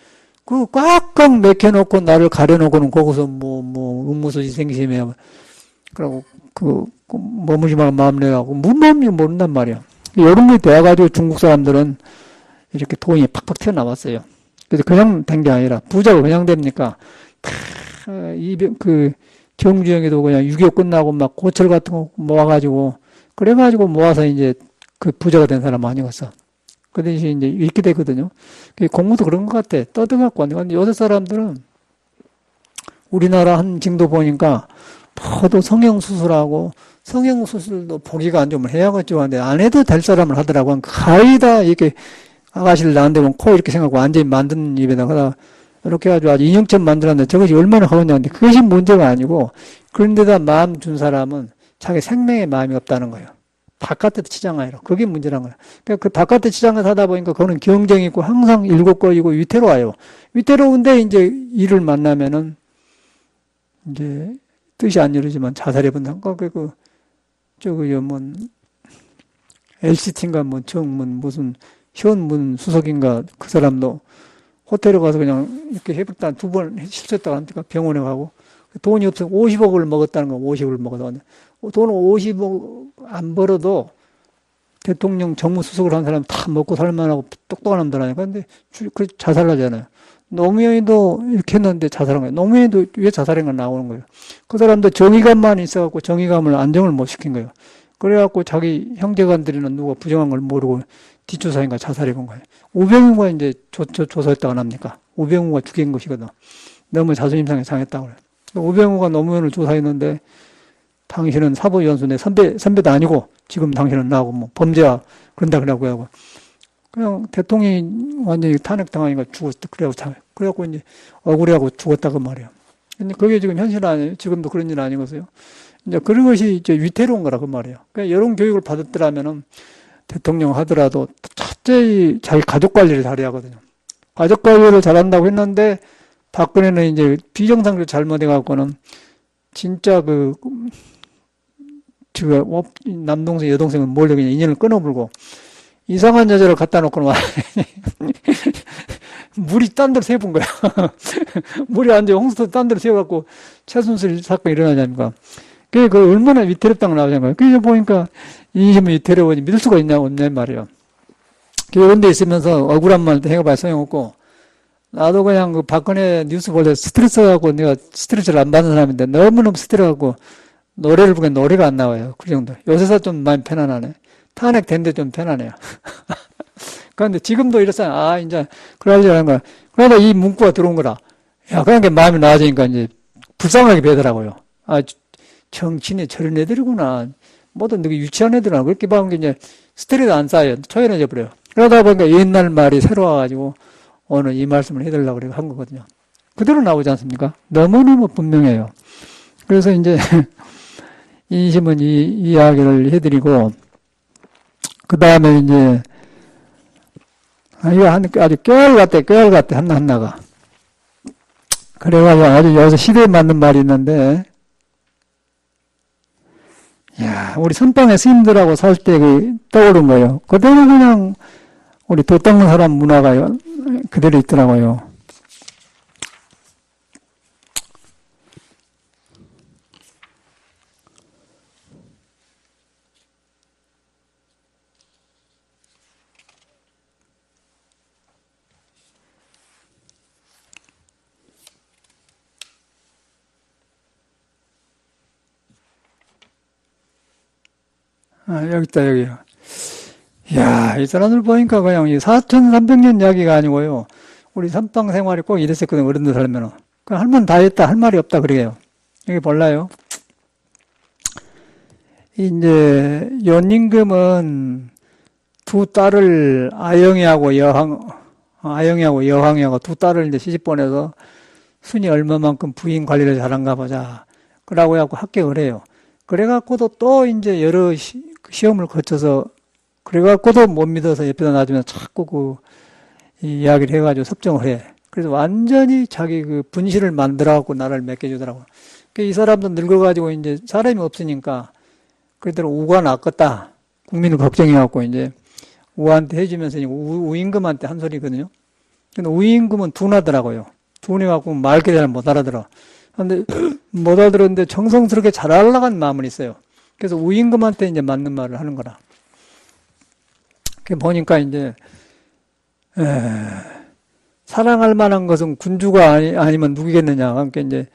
그 꽉꽉 맥혀놓고 나를 가려놓고는 거기서 음무소지 생기심에 그러고 머무지만 마음 내라고 무마음이 모른단 말이야. 이런 게 돼가지고 중국 사람들은 이렇게 돈이 팍팍 튀어나왔어요. 그래서 그냥 된 게 아니라 부자가 그냥 됩니까? 정주영이도 그냥 6.25 끝나고 막 고철 같은 거 모아가지고 그래가지고 모아서 이제 그 부자가 된 사람 아니겠어. 그 대신 이제 이렇게 되거든요. 공부도 그런 것 같아. 떠들어갖고. 근데 요새 사람들은 우리나라 한 징도 보니까 모두 성형수술하고 성형수술도 보기가 안 좋으면 해야겠죠. 근데 안 해도 될 사람을 하더라고. 거의 다 이렇게 아가씨를 나한테 보면 코 이렇게 생각하고 완전히 만든 입에다가 이렇게 해가지고 아주 인형처럼 만들었는데 저것이 얼마나 하겠냐는데 그것이 문제가 아니고 그런데다 마음 준 사람은 자기 생명에 마음이 없다는 거예요. 바깥에도 치장하이로. 그게 문제란 거예요. 그러니까 그 바깥에 치장을 하다 보니까 그거는 경쟁이 있고 항상 일곱거리고 위태로워요. 위태로운데 이제 일을 만나면은 이제 뜻이 안 이루지만 자살해본다. LCT인가 무슨 현문 수석인가 그 사람도 호텔에 가서 그냥 이렇게 해봤다 2번 실수했다가 하니까 병원에 가고 돈이 없어서 50억을 먹었다는 거 50억을 먹어서 돈을 50억 안 벌어도 대통령 정무수석을 한 사람 다 먹고 살만하고 똑똑한 놈들 아니까 근데 자살하잖아요. 노무현이도 이렇게 했는데 자살한 거예요. 노무현이도 왜 자살한 건 나오는 거예요. 그 사람도 정의감만 있어갖고 정의감을 안정을 못 시킨 거예요. 그래갖고 자기 형제간들이는 누가 부정한 걸 모르고 뒷조사인가 자살해 본 거예요. 우병우가 이제 조사했다고 안 합니까? 우병우가 죽인 것이거든. 너무 자존심 상했다고 그래요. 우병우가 노무현을 조사했는데 당신은 사법연수원의 선배도 아니고 지금 당신은 나하고 범죄야 그런다 그러고 하고 그냥 대통령이 완전히 탄핵당하니까 죽었다 그래갖고 이제 억울해하고 죽었다 그 말이에요. 근데 그게 지금 현실 아니에요. 지금도 그런 일 아니겠어요? 이제 그런 것이 이제 위태로운 거라 그 말이에요. 그러니까 이런 교육을 받았더라면은 대통령 하더라도 첫째 자기 가족 관리를 잘해야 하거든요. 가족 관리를 잘한다고 했는데 박근혜는 이제 비정상적으로 잘못해갖고는 진짜 남동생 여동생은 몰래 그냥 인연을 끊어불고 이상한 여자를 갖다 놓고는 물이 딴 데로 세본 거야. 물이 완전 홍수도 딴 데로 세워갖고 최순실 사건이 일어나자니까. 그 얼마나 위태롭다고 나오잖아요. 그래서 보니까 이심이 위태로우니 믿을 수가 없냐 말이에요. 그런 데 있으면서 억울한 말도 해봐야 소용없고 나도 그냥 그 박근혜 뉴스 볼 때 스트레스 갖고 내가 스트레스를 안 받는 사람인데 너무너무 스트레스 갖고 노래를 부르면 노래가 안 나와요. 그 정도. 요새서 좀 많이 편안하네. 탄핵된 데 좀 편안해요. 그런데 지금도 이랬어요. 이제 그러려는 거야. 그러다 이 문구가 들어온 거라. 야, 그러니까 마음이 나아지니까 이제 불쌍하게 배더라고요. 정치네 저런 애들이구나. 모두 되게 유치한 애들이나 그렇게 봐온 게 이제 스트레스 안 쌓여요. 초연해져 버려요. 그러다 보니까 옛날 말이 새로 와가지고 오늘 이 말씀을 해드리려고 그래 한 거거든요. 그대로 나오지 않습니까? 너무너무 분명해요. 그래서 이제 이 이야기를 해드리고 그 다음에 이제 이거 아주 깨알 같대, 하나하나가. 그래가지고 아주 여기서 시대에 맞는 말이 있는데, 야, 우리 선방의 스님들하고 살 때 떠오른 거예요. 그대로 그냥 우리 도 닦는 사람 문화가 그대로 있더라고요. 여기 있다, 여기요. 이야, 이 사람들 보니까 그냥 4,300년 이야기가 아니고요. 우리 선방 생활이 꼭 이랬었거든요, 어른들 살면은. 할 말 다 했다, 할 말이 없다, 그래요. 여기 몰라요. 이제, 연임금은 두 딸을 아영이하고 여항이하고 두 딸을 이제 시집 보내서 순이 얼마만큼 부인 관리를 잘한가 보자. 그러고 해갖고 합격을 해요. 그래갖고도 또 이제 여러 시험을 거쳐서 그래갖고도 못 믿어서 옆에다 놔주면 자꾸 이야기를 해가지고 섭정을 해. 그래서 완전히 자기 분실을 만들어갖고 나라를 맡겨주더라고. 이 사람도 늙어가지고 이제 사람이 없으니까 그래도 우가 낫겠다. 국민을 걱정해갖고 이제 우한테 해주면서 우임금한테 한 소리거든요. 근데 우임금은 둔하더라고요. 둔해갖고 말귀를 잘 못 알아들어. 근데 못 알아들었는데 정성스럽게 잘 알아간 마음은 있어요. 그래서 우임금한테 이제 맞는 말을 하는 거라. 그 보니까 이제 사랑할 만한 것은 군주가 아니면 누구겠느냐. 그러니까 이제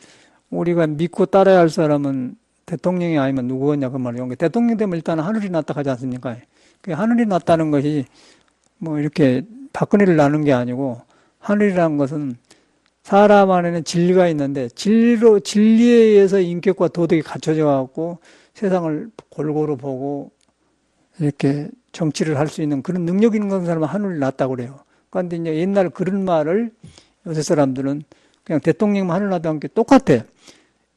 우리가 믿고 따라야 할 사람은 대통령이 아니면 누구겠냐 그 말이에요. 대통령 되면 일단 하늘이 낫다 하지 않습니까? 그 하늘이 낫다는 것이 뭐 이렇게 박근혜를 낳는 게 아니고 하늘이라는 것은 사람 안에는 진리가 있는데 진리에 의해서 인격과 도덕이 갖춰져 갖고 세상을 골고루 보고 이렇게 정치를 할 수 있는 그런 능력 있는 사람은 하늘이 낫다고 그래요. 그런데 이제 옛날 그런 말을 요새 사람들은 그냥 대통령 하늘 낫다는 게 똑같아.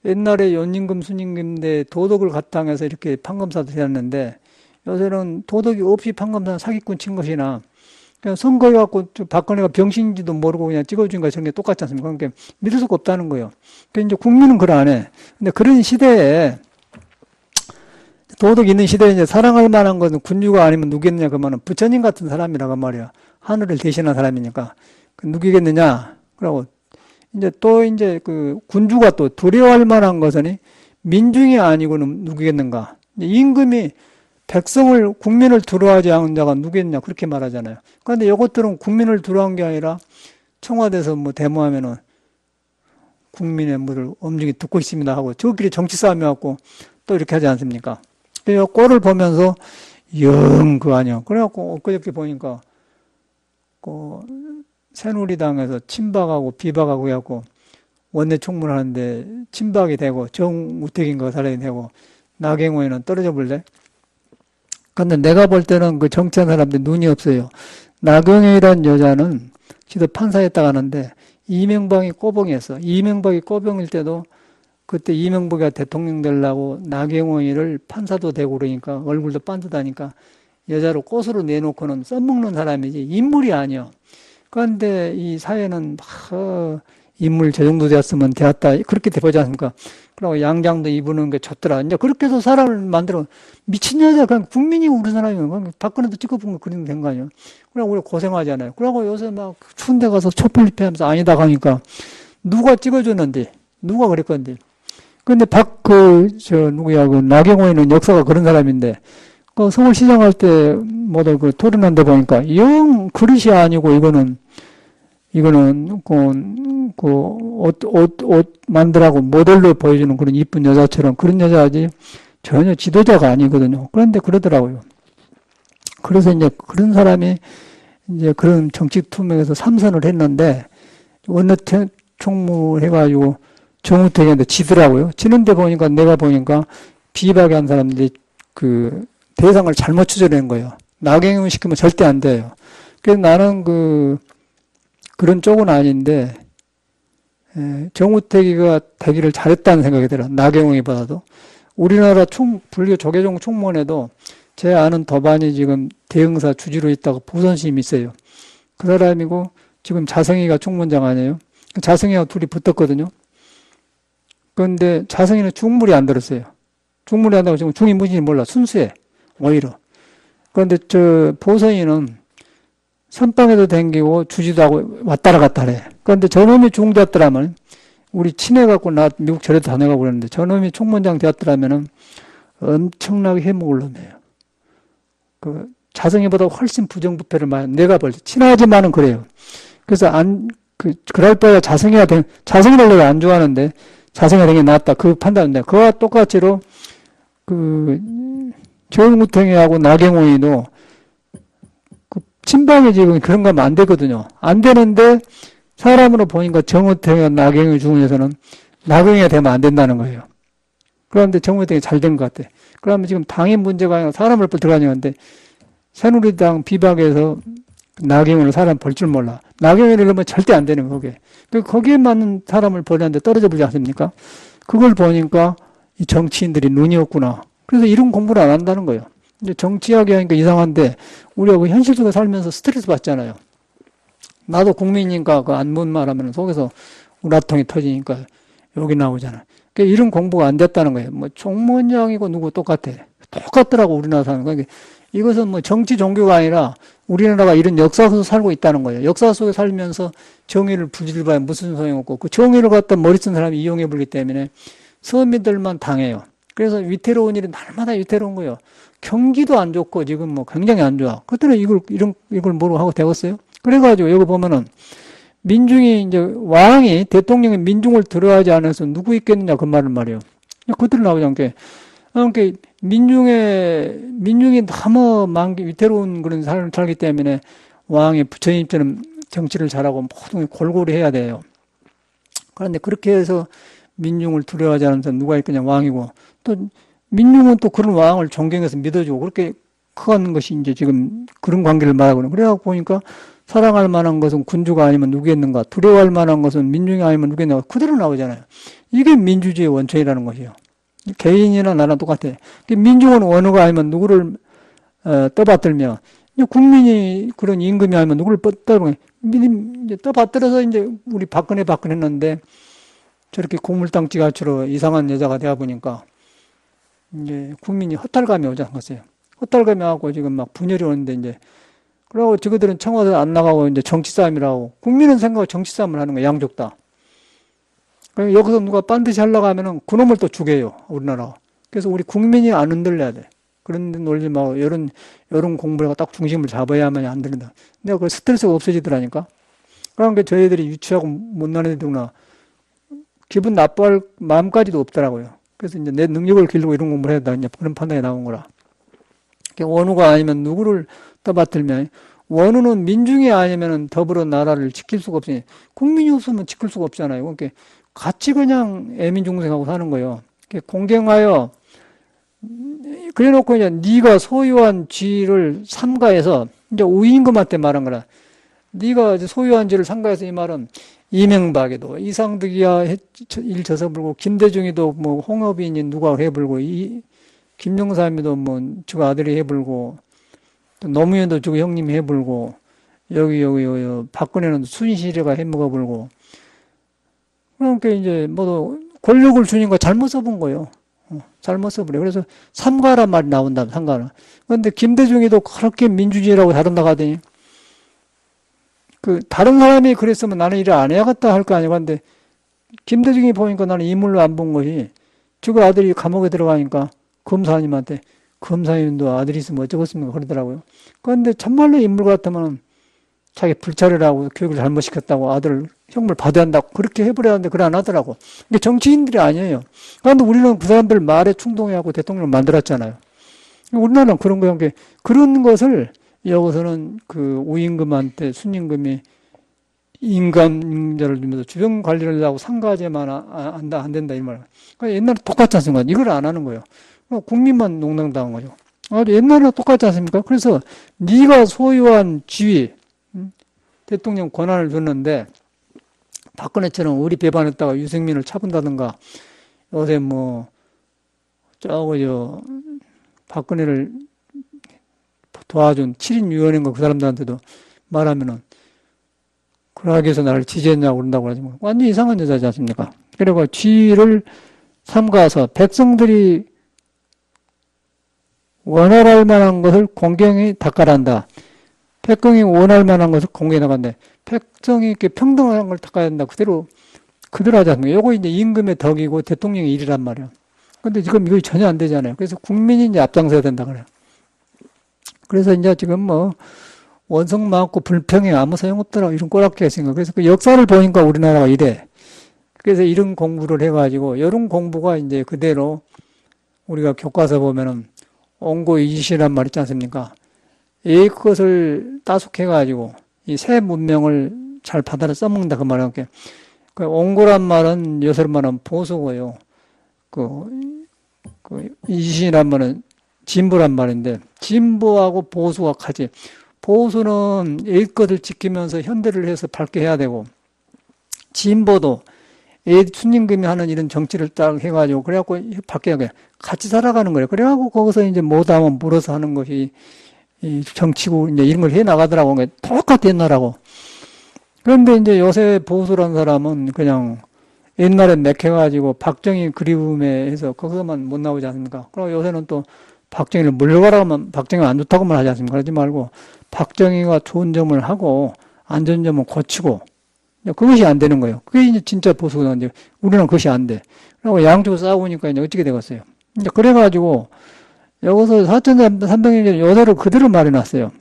옛날에 연임금, 순임금 때 도덕을 바탕해서 이렇게 판검사도 되었는데 요새는 도덕이 없이 판검사는 사기꾼 친 것이나 그냥 선거해갖고 박근혜가 병신인지도 모르고 그냥 찍어준 거 저런 게 똑같지 않습니까? 그러니까 믿을 수가 없다는 거예요. 그러니까 이제 국민은 그걸 안 해. 근데 그런 시대에 도덕 있는 시대에 이제 사랑할 만한 것은 군주가 아니면 누구겠느냐 그 말은 부처님 같은 사람이라고 말이야. 하늘을 대신한 사람이니까 누구겠느냐? 그러고 이제 또 이제 군주가 또 두려워할 만한 것은 민중이 아니고는 누구겠는가? 임금이 백성을 국민을 두려워하지 않은 자가 누구겠냐 그렇게 말하잖아요. 그런데 이것들은 국민을 두려워한 게 아니라 청와대에서 뭐 데모하면은 국민의 물을 엄중히 듣고 있습니다 하고 저끼리 정치 싸움이 갖고 또 이렇게 하지 않습니까? 그래서 꼴을 보면서 영 그거 아니야. 그래갖고 엊그저께 보니까 새누리당에서 친박하고 비박하고 해갖고 원내 총무하는데 친박이 되고 정우택인가 사람이 되고 나경원이는 떨어져 볼래? 근데 내가 볼 때는 그 정치한 사람들 눈이 없어요. 나경원이라는 여자는 지도 판사했다고 하는데 이명박이 꼬봉이었어. 이명박이 꼬봉일 때도 그때 이명박이 대통령 되려고 나경원이를 판사도 되고 그러니까 얼굴도 반듯하니까 여자로 꽃으로 내놓고는 써먹는 사람이지 인물이 아니야. 그런데 이 사회는 인물 저 정도 되었으면 되었다 그렇게 보지 않습니까? 그리고 양장도 입는 게 좋더라. 이제 그렇게 해서 사람을 만들어 미친 여자 그냥 국민이 우리 사람이면 박근혜도 찍어본 거 그런 된 거 아니에요. 그러고 우리 고생하잖아요. 그러고 요새 막 추운 데 가서 촛불 집회하면서 아니다 가니까 누가 찍어줬는데 누가 그랬건데. 근데 누구야 나경원이는 역사가 그런 사람인데 서울시장 할 때 모두 토론한 데 보니까 영 그릇이 아니고 이거는 옷 만들라고 모델로 보여주는 그런 이쁜 여자처럼 그런 여자지 전혀 지도자가 아니거든요. 그런데 그러더라고요. 그래서 이제 그런 사람이 이제 그런 정치 투명에서 삼선을 했는데 원내 총무 해가지고 정우택한테 지더라고요. 지는데 보니까 내가 보니까 비박이 한 사람들이 대상을 잘못 추천한 거예요. 나경원 시키면 절대 안 돼요. 그래서 나는 그런 쪽은 아닌데 정우택이가 되기를 잘했다는 생각이 들어요. 나경원이보다도. 우리나라 불교 조계종 총무원에도 제 아는 도반이 지금 대응사 주지로 있다고 보선심이 있어요. 그 사람이고 지금 자성이가 총무장 아니에요? 자성이하고 둘이 붙었거든요. 그런데 자성이는 중물이 안 들었어요. 중물이 안 들고 지금 중이 무엇인지 몰라. 순수해. 오히려. 그런데 저 보성이는 선방에도 댕기고 주지도 하고 왔다라 갔다 해. 그런데 저놈이 중 되었더라면 우리 친해갖고 나 미국 절에도 다녀가고 그랬는데 저놈이 총무장 되었더라면은 엄청나게 해먹을 놈이에요. 그 자성이보다 훨씬 부정부패를 많이 내가 볼 때 친하지만은 그래요. 그래서 그럴 바에 자성이를 내가 안 좋아하는데 자성이가 되게 낫다. 그 판단인데 그와 똑같이로 그 조은구탱이하고 나경원이도 그 친박이 지금 그런 거 하면 안 되거든요. 안 되는데 사람으로 보니까 정우택이나 나경원 중에서는 나경원이 되면 안 된다는 거예요. 그런데 정우택이 잘 된 것 같아. 그러면 지금 당의 문제가 아니라 사람을 들어가냐는데 새누리당 비박에서 나경원을 사람 볼 줄 몰라. 나경원을 이러면 절대 안 되는 거게. 거기에 맞는 사람을 보려는데 떨어져 보지 않습니까? 그걸 보니까 이 정치인들이 눈이 없구나. 그래서 이런 공부를 안 한다는 거예요. 이제 정치하게 하니까 이상한데 우리가 그 현실 속에 살면서 스트레스 받잖아요. 나도 국민이니까 그 안문 말하면 속에서 우라통이 터지니까 여기 나오잖아. 그러니까 이런 공부가 안 됐다는 거예요. 뭐 총무장이고 누구 똑같아. 똑같더라고 우리나라 사람. 그러니까 이것은 뭐 정치 종교가 아니라 우리나라가 이런 역사 속에서 살고 있다는 거예요. 역사 속에 살면서 정의를 부질봐야 무슨 소용없고 그 정의를 갖다 머리 쓴 사람이 이용해 버리기 때문에 서민들만 당해요. 그래서 위태로운 일은 날마다 위태로운 거예요. 경기도 안 좋고 지금 뭐 굉장히 안 좋아. 그때는 이걸 뭐로 하고 되겠어요? 그래가지고 여기 보면은 민중이 이제 왕이 대통령이 민중을 들어하지 않아서 누구 있겠느냐 그 말은 말이에요. 그대로 나오지 않게. 그러니까 민중이 너무 위태로운 그런 삶을 살기 때문에 왕이 부처님처럼 정치를 잘하고 모든 골고루 해야 돼요. 그런데 그렇게 해서 민중을 두려워하지 않으면서 누가 있겠냐 왕이고 또 민중은 또 그런 왕을 존경해서 믿어주고 그렇게 커가는 것이 이제 지금 그런 관계를 말하거든요. 그래갖고 보니까 사랑할 만한 것은 군주가 아니면 누구겠는가 두려워할 만한 것은 민중이 아니면 누구겠는가 그대로 나오잖아요. 이게 민주주의의 원천이라는 것이요. 개인이나 나랑 똑같아. 민중은 원우가 아니면 누구를 떠받들며 국민이 그런 임금이 아니면 누구를 떠받들며 이제 떠받들어서 이제 우리 박근혜는데 저렇게 고물땅쥐 같이로 이상한 여자가 되어 보니까 이제 국민이 허탈감이 오지 않겠어요. 허탈감이 하고 지금 막 분열이 오는데 이제 그러고 저거들은 청와대 안 나가고 이제 정치 싸움이라고 국민은 생각하고 정치 싸움을 하는 거야 양쪽 다. 여기서 누가 반드시 하려고 하면은 그놈을 또 죽여요 우리나라. 그래서 우리 국민이 안 흔들려야 돼. 그런데 놀지 말고 이런 공부를 딱 중심을 잡아야만 안 들린다. 내가 그 스트레스가 없어지더라니까. 그러니까 저희들이 유치하고 못난 애들구나. 기분 나빠할 마음까지도 없더라고요. 그래서 이제 내 능력을 기르고 이런 공부를 해야 된다. 그런 판단이 나온 거라. 원우가 아니면 누구를 떠받들면 원우는 민중이 아니면 더불어 나라를 지킬 수가 없으니 국민이 없으면 지킬 수가 없잖아요. 그러니까 같이 그냥 애민중생하고 사는 거예요. 공경하여 그래놓고 이제 네가 소유한 쥐를 삼가해서 이제 우임금한테 말한 거라. 네가 소유한 쥐를 삼가해서 이 말은 이명박에도 이상득이야 일 저서불고 김대중이도 뭐 홍업인이 누가 해불고 이 김영삼이도 뭐 저거 아들이 해불고 또 노무현도 저거 형님이 해불고 여기 박근혜는 순실이가 해먹어불고 그러니까 이제 뭐 권력을 주니까 잘못 써본 거예요. 잘못 써버려. 그래서 삼가란 말이 나온다. 삼가라. 그런데 김대중이도 그렇게 민주주의라고 다룬다고 하더니 그 다른 사람이 그랬으면 나는 일을 안 해야겠다 할 거 아니고 근데 김대중이 보니까 나는 인물로 안 본 것이 저거 아들이 감옥에 들어가니까 검사님한테 검사님도 아들이 있으면 어쩌겠습니까 그러더라고요. 그런데 참말로 인물 같으면 자기 불찰을 하고 교육을 잘못 시켰다고 아들을 형벌 받아야 한다고 그렇게 해버려야 하는데 그래 안 하더라고. 근데 정치인들이 아니에요. 그런데 우리는 그 사람들 말에 충동해하고 대통령을 만들었잖아요. 우리나라는 그런 거예요. 그런 것을 여기서는 그 우임금한테 순임금이 인감자를 주면서 주변 관리를 하고 상가제만 안 된다 이 말. 그러니까 옛날에 똑같지 않습니까? 이걸 안 하는 거예요. 국민만 농락당한 거죠. 옛날에 똑같지 않습니까? 그래서 네가 소유한 지위 대통령 권한을 줬는데 박근혜처럼 의리 배반했다가 유승민을 차분다든가 요새 뭐 박근혜를 도와준 7인 위원회인가 그 사람들한테도 말하면은 그러기 위해서 나를 지지했냐고 그런다고 하지 뭐. 완전 이상한 여자지 않습니까? 그리고 쥐를 삼가서 백성들이 원할 만한 것을 공경히 닦아란다. 백성이 원할 만한 것을 공경히 나간다. 백성이 이렇게 평등한 걸 닦아야 된다. 그대로 하지 않습니까? 요거 이제 임금의 덕이고 대통령의 일이란 말이에요. 근데 지금 이거 전혀 안 되잖아요. 그래서 국민이 이제 앞장서야 된다 그래요. 그래서 이제 지금 뭐 원성 많고 불평해 아무 소용없더라 이런 꼬락지가 있으니까 그래서 그 역사를 보니까 우리나라가 이래. 그래서 이런 공부를 해가지고 이런 공부가 이제 그대로 우리가 교과서 보면은 옹고이짓이란 말 있지 않습니까? 이 것을 따속해가지고 이 새 문명을 잘 받아서 써먹는다 그 말이에요. 그 옹고란 말은 요새 말은 보수고요. 이짓이란 말은 진보란 말인데 진보하고 보수가 같이 보수는 이 것을 지키면서 현대를 해서 밝게 해야 되고 진보도 순임금이 하는 이런 정치를 딱 해가지고 그래갖고 밖에 같이 살아가는 거예요. 그래갖고 거기서 이제 못하면 물어서 하는 것이 이 정치고 이제 이런 걸 해 나가더라고. 똑같이 옛날하고. 그런데 이제 요새 보수라는 사람은 그냥 옛날에 맥혀가지고 박정희 그리움에 해서 거기서만 못 나오지 않습니까? 그리고 요새는 또 박정희를 물러가라고 하면 박정희가 안 좋다고만 하지 않습니까? 그러지 말고 박정희가 좋은 점을 하고 안 좋은 점은 고치고 그것이 안 되는 거예요. 그게 이제 진짜 보수가 이제 우리는 그것이 안 돼. 그리고 양쪽으로 싸우니까 이제 어떻게 되겠어요? 이제 그래가지고 여기서 4,300년 요새를 그대로 말해놨어요.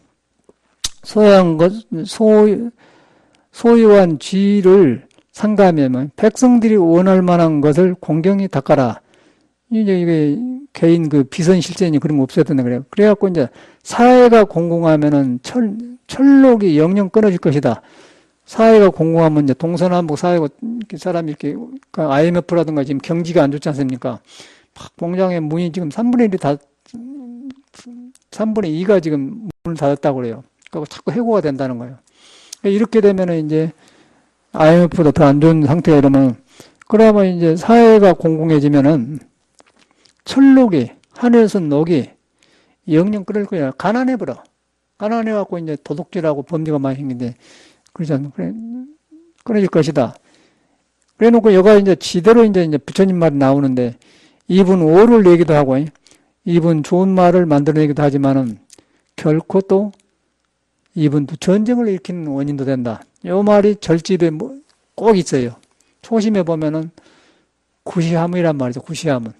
소유한 쥐를 상가하면 백성들이 원할 만한 것을 공경히 닦아라. 이제 이게 개인 그 비선 실제니 그런 거 없어야 된다 그래요. 그래갖고 이제 사회가 공공하면은 철록이 영영 끊어질 것이다. 사회가 공공하면 이제 동서남북 사회가 사람이 이렇게 IMF라든가 지금 경기가 안 좋지 않습니까? 공장의 문이 지금 3분의 1이 3분의 2가 지금 문을 닫았다고 그래요. 그러니까 자꾸 해고가 된다는 거예요. 이렇게 되면은 이제 IMF보다 더 안 좋은 상태가 이러면 그러면 이제 사회가 공공해지면은 철록이 하늘에서 녹이 영영 끓을 거야. 가난해버려. 가난해갖고 이제 도둑질하고 범죄가 많이 생긴데 그러지 않나? 그래, 끊어질 것이다. 그래 놓고 여가 이제 지대로 이제 부처님 말이 나오는데 이분 오를 내기도 하고 이분 좋은 말을 만들어내기도 하지만은 결코 또 이분도 전쟁을 일으키는 원인도 된다. 요 말이 절집에 꼭 있어요. 초심에 보면은 구시함이란 말이죠. 구시함은.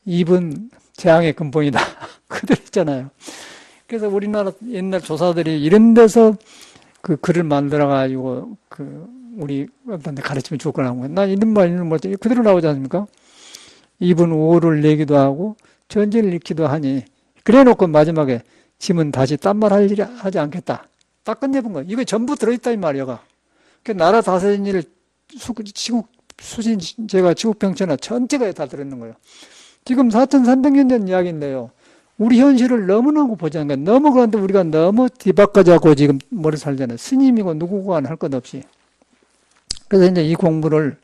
이분 재앙의 근본이다. 그대로 있잖아요. 그래서 우리나라 옛날 조사들이 이런 데서 그 글을 만들어가지고 우리 어떤데 가르치면 좋을 거라고. 난 이런 말 그대로 나오지 않습니까? 이분 오를 내기도 하고 전쟁을 일으키기도 하니 그래 놓고 마지막에 짐은 다시 딴 말 하지 않겠다. 딱 끝내본 거야. 이거 전부 들어있다 이 말이야. 그 나라 다스린 일 수신제가 지국병천화 전체가 다 들어있는 거예요. 지금 4,300년 전 이야기인데요. 우리 현실을 너무나고 보지 않는 거야. 너무 그런데 우리가 너무 뒤바꿔자고 지금 머리 살잖아요. 스님이고 누구고 할 것 없이. 그래서 이제 이 공부를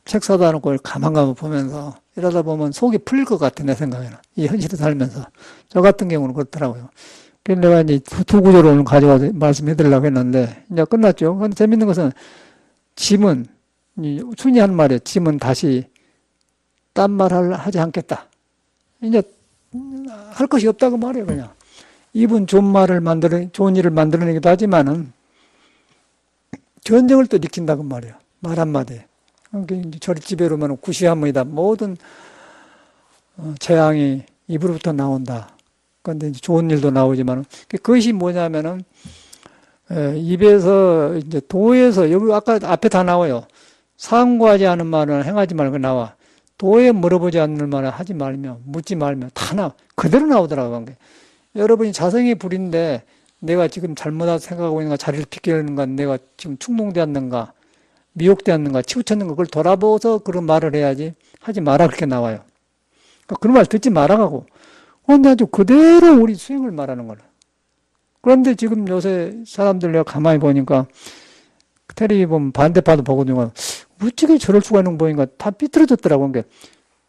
책 사다 놓고 가만 보면서 이러다 보면 속이 풀릴 것 같아, 내 생각에는. 이 현실을 살면서. 저 같은 경우는 그렇더라고요. 그래서 내가 이제 두 구조를 오늘 가져와서 말씀해 드리려고 했는데, 이제 끝났죠. 근데 재밌는 것은 짐은, 순이 한 말에 짐은 다시 딴 말을 하지 않겠다. 이제 할 것이 없다고 말해요, 그냥. 이분 좋은 일을 만들어내기도 하지만은 전쟁을 또 일으킨다고 말이에요. 말 한마디에. 절집에로만 구시함이다. 모든 재앙이 입으로부터 나온다. 그런데 이제 좋은 일도 나오지만 그것이 뭐냐면은 입에서 이제 도에서 여기 아까 앞에 다 나와요. 상고하지 않은 말은 행하지 말고 나와. 도에 물어보지 않는 말은 하지 말며 묻지 말며 다 나와. 그대로 나오더라고요. 여러분이 자성이 불인데 내가 지금 잘못하다 생각하고 있는가 자리를 비켜는가 내가 지금 충동되었는가 미혹되었는가 치우쳤는가 그걸 돌아보서 그런 말을 해야지 하지 마라 그렇게 나와요. 그러니까 그런 말 듣지 말아가고 그런데 아주 그대로 우리 수행을 말하는 거라. 그런데 지금 요새 사람들 내가 가만히 보니까 텔레비 보면 반대파도 보거든요. 어떻게 저럴 수가 있는 거 보니까 다 삐뚤어졌더라고. 그러니까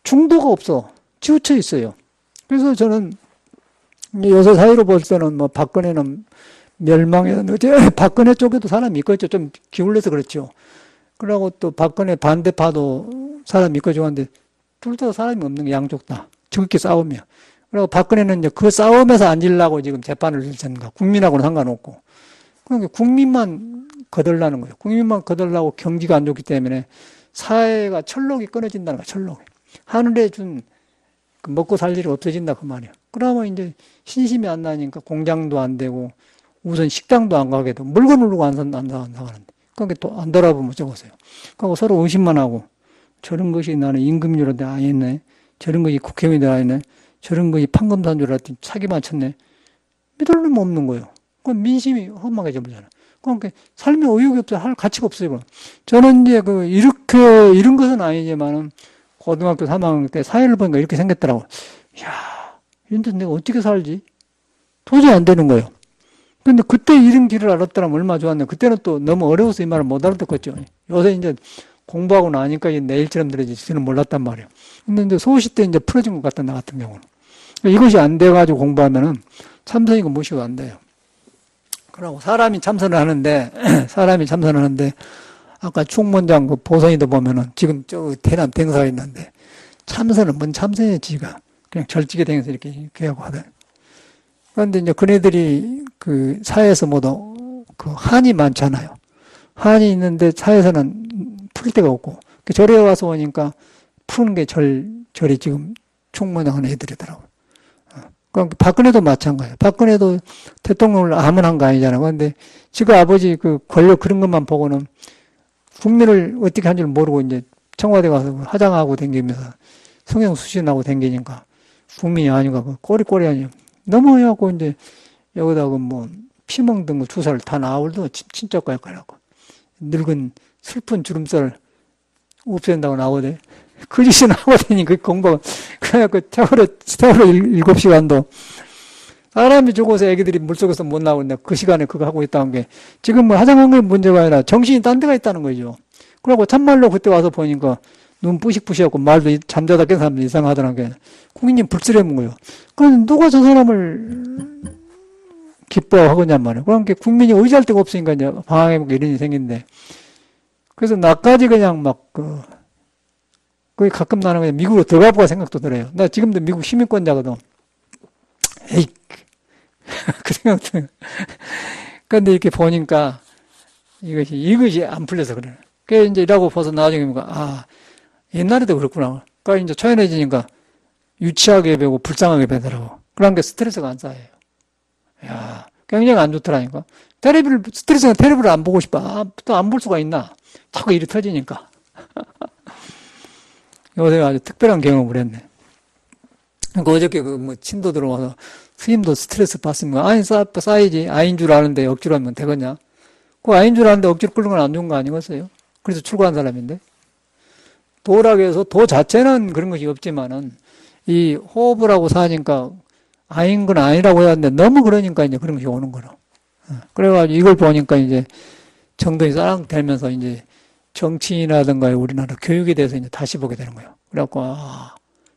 중도가 없어. 치우쳐 있어요. 그래서 저는 요새 사회로 볼 때는 박근혜는 멸망해서 어제 박근혜 쪽에도 사람이 있겠죠. 좀 기울여서 그렇죠. 그러고 또 박근혜 반대파도 사람이 있고 한데 둘 다 사람이 없는 게 양쪽 다. 지극히 싸우며. 그리고 박근혜는 이제 그 싸움에서 앉으려고 지금 재판을 일으켰는가. 국민하고는 상관없고. 그러니까 국민만 거덜나는 거예요. 국민만 거덜나고 경기가 안 좋기 때문에 사회가 철록이 끊어진다는 거야, 철록이. 하늘에 준 먹고 살 일이 없어진다, 그 말이야. 그러면 이제 신심이 안 나니까 공장도 안 되고 우선 식당도 안 가게 되고 물건을 두고 안 사가는데. 그러니까 또 안 돌아보면 적었어요. 그리고 서로 의심만 하고 저런 것이 나는 임금률한테 아니네. 저런 것이 국회의원이 아니네. 저런 것이 판검사인 줄 알았더니 사기만 쳤네. 믿을 놈 없는 거예요. 그럼 민심이 험하게 버리잖아. 그러니까 삶에 의욕이 없어요. 할 가치가 없어요. 저는 이제 이렇게, 이런 것은 아니지만은 고등학교 3학년 때 사회를 보니까 이렇게 생겼더라고. 이야, 이런데 내가 어떻게 살지? 도저히 안 되는 거예요. 근데 그때 이런 길을 알았더라면 얼마나 좋았네. 그때는 또 너무 어려워서 이 말을 못 알아듣겠죠. 요새 이제 공부하고 나니까 내일처럼 들어지, 저는 몰랐단 말이에요. 근데 이제 소시 때 이제 풀어진 것 같다, 나 같은 경우는. 이것이 안 돼가지고 공부하면은 참선이고 무시가 안 돼요. 그러고 사람이 참선을 하는데, 아까 충문장 그 보선이도 보면은 지금 저 대남 댕사가 있는데, 참선은 뭔 참선이에요, 지가. 그냥 절직에 댕겨서 이렇게 하고 하더니. 그런데 이제 그네들이 그 사회에서 모두 그 한이 많잖아요. 한이 있는데 사회에서는 풀 데가 없고, 절에 와서 오니까 푸는 게 절이 지금 충문하는 애들이더라고요. 그러니까 박근혜도 마찬가지예요. 박근혜도 대통령을 아무나 한 거 아니잖아요. 그런데 지금 아버지 그 권력 그런 것만 보고는 국민을 어떻게 한 줄 모르고 이제 청와대 가서 화장하고 댕기면서 성형 수신하고 댕기니까 국민이 아니고 꼬리꼬리 아니에요. 넘어가고 이제 여기다가 뭐 피멍 든 거 주사를 다 나올도 친척갈 거라고. 늙은 슬픈 주름살 없앤다고 나오대. 그 짓이 나오더니 그 공부가, 그래갖고 세월호 7시간도 사람이 죽어서 애기들이 물속에서 못 나오는데 그 시간에 그거 하고 있다는 게 지금 뭐 화장한 게 문제가 아니라 정신이 딴 데가 있다는 거죠. 그러고 참말로 그때 와서 보니까 눈 뿌식뿌식하고 말도 잠자다 깬 사람들 이상하더라는 게 국민님 불쓰레문 거예요. 그럼 누가 저 사람을 기뻐하겠냔 말이에요. 그러니까 국민이 의지할 데가 없으니까 이제 방황해보고 이런 일이 생긴데 그래서 나까지 그냥 거기 가끔 나는 그냥 미국으로 들어가볼까 생각도 들어요. 나 지금도 미국 시민권자거든. 에이, 그 생각도 들어요. 그런데 이렇게 보니까 이것이 안 풀려서 그래요. 그래, 이제 이라고 봐서 나중에 보니까, 옛날에도 그렇구나. 그러니까 이제 초연해지니까 유치하게 배고 불쌍하게 배더라고. 그러니까 스트레스가 안 쌓여요. 야, 굉장히 안 좋더라니까. 스트레스는 텔레비를 안 보고 싶어. 또 안 볼 수가 있나? 자꾸 일이 터지니까. 요새 아주 특별한 경험을 했네. 그러니까 어저께 친도 들어와서 스님도 스트레스 받습니다. 아니, 쌓이지. 아인 줄 아는데 억지로 하면 되겠냐? 그 아인 줄 아는데 억지로 끌는 건 안 좋은 거 아니겠어요? 그래서 출가한 사람인데. 도라고 해서 도 자체는 그런 것이 없지만은 이 호흡을 하고 사니까 아닌 건 아니라고 해야 하는데 너무 그러니까 이제 그런 것이 오는 거라. 그래가지고 이걸 보니까 이제 정동이 싸랑되면서 이제 정치인이라든가 우리나라 교육에 대해서 이제 다시 보게 되는 거예요. 그래갖고,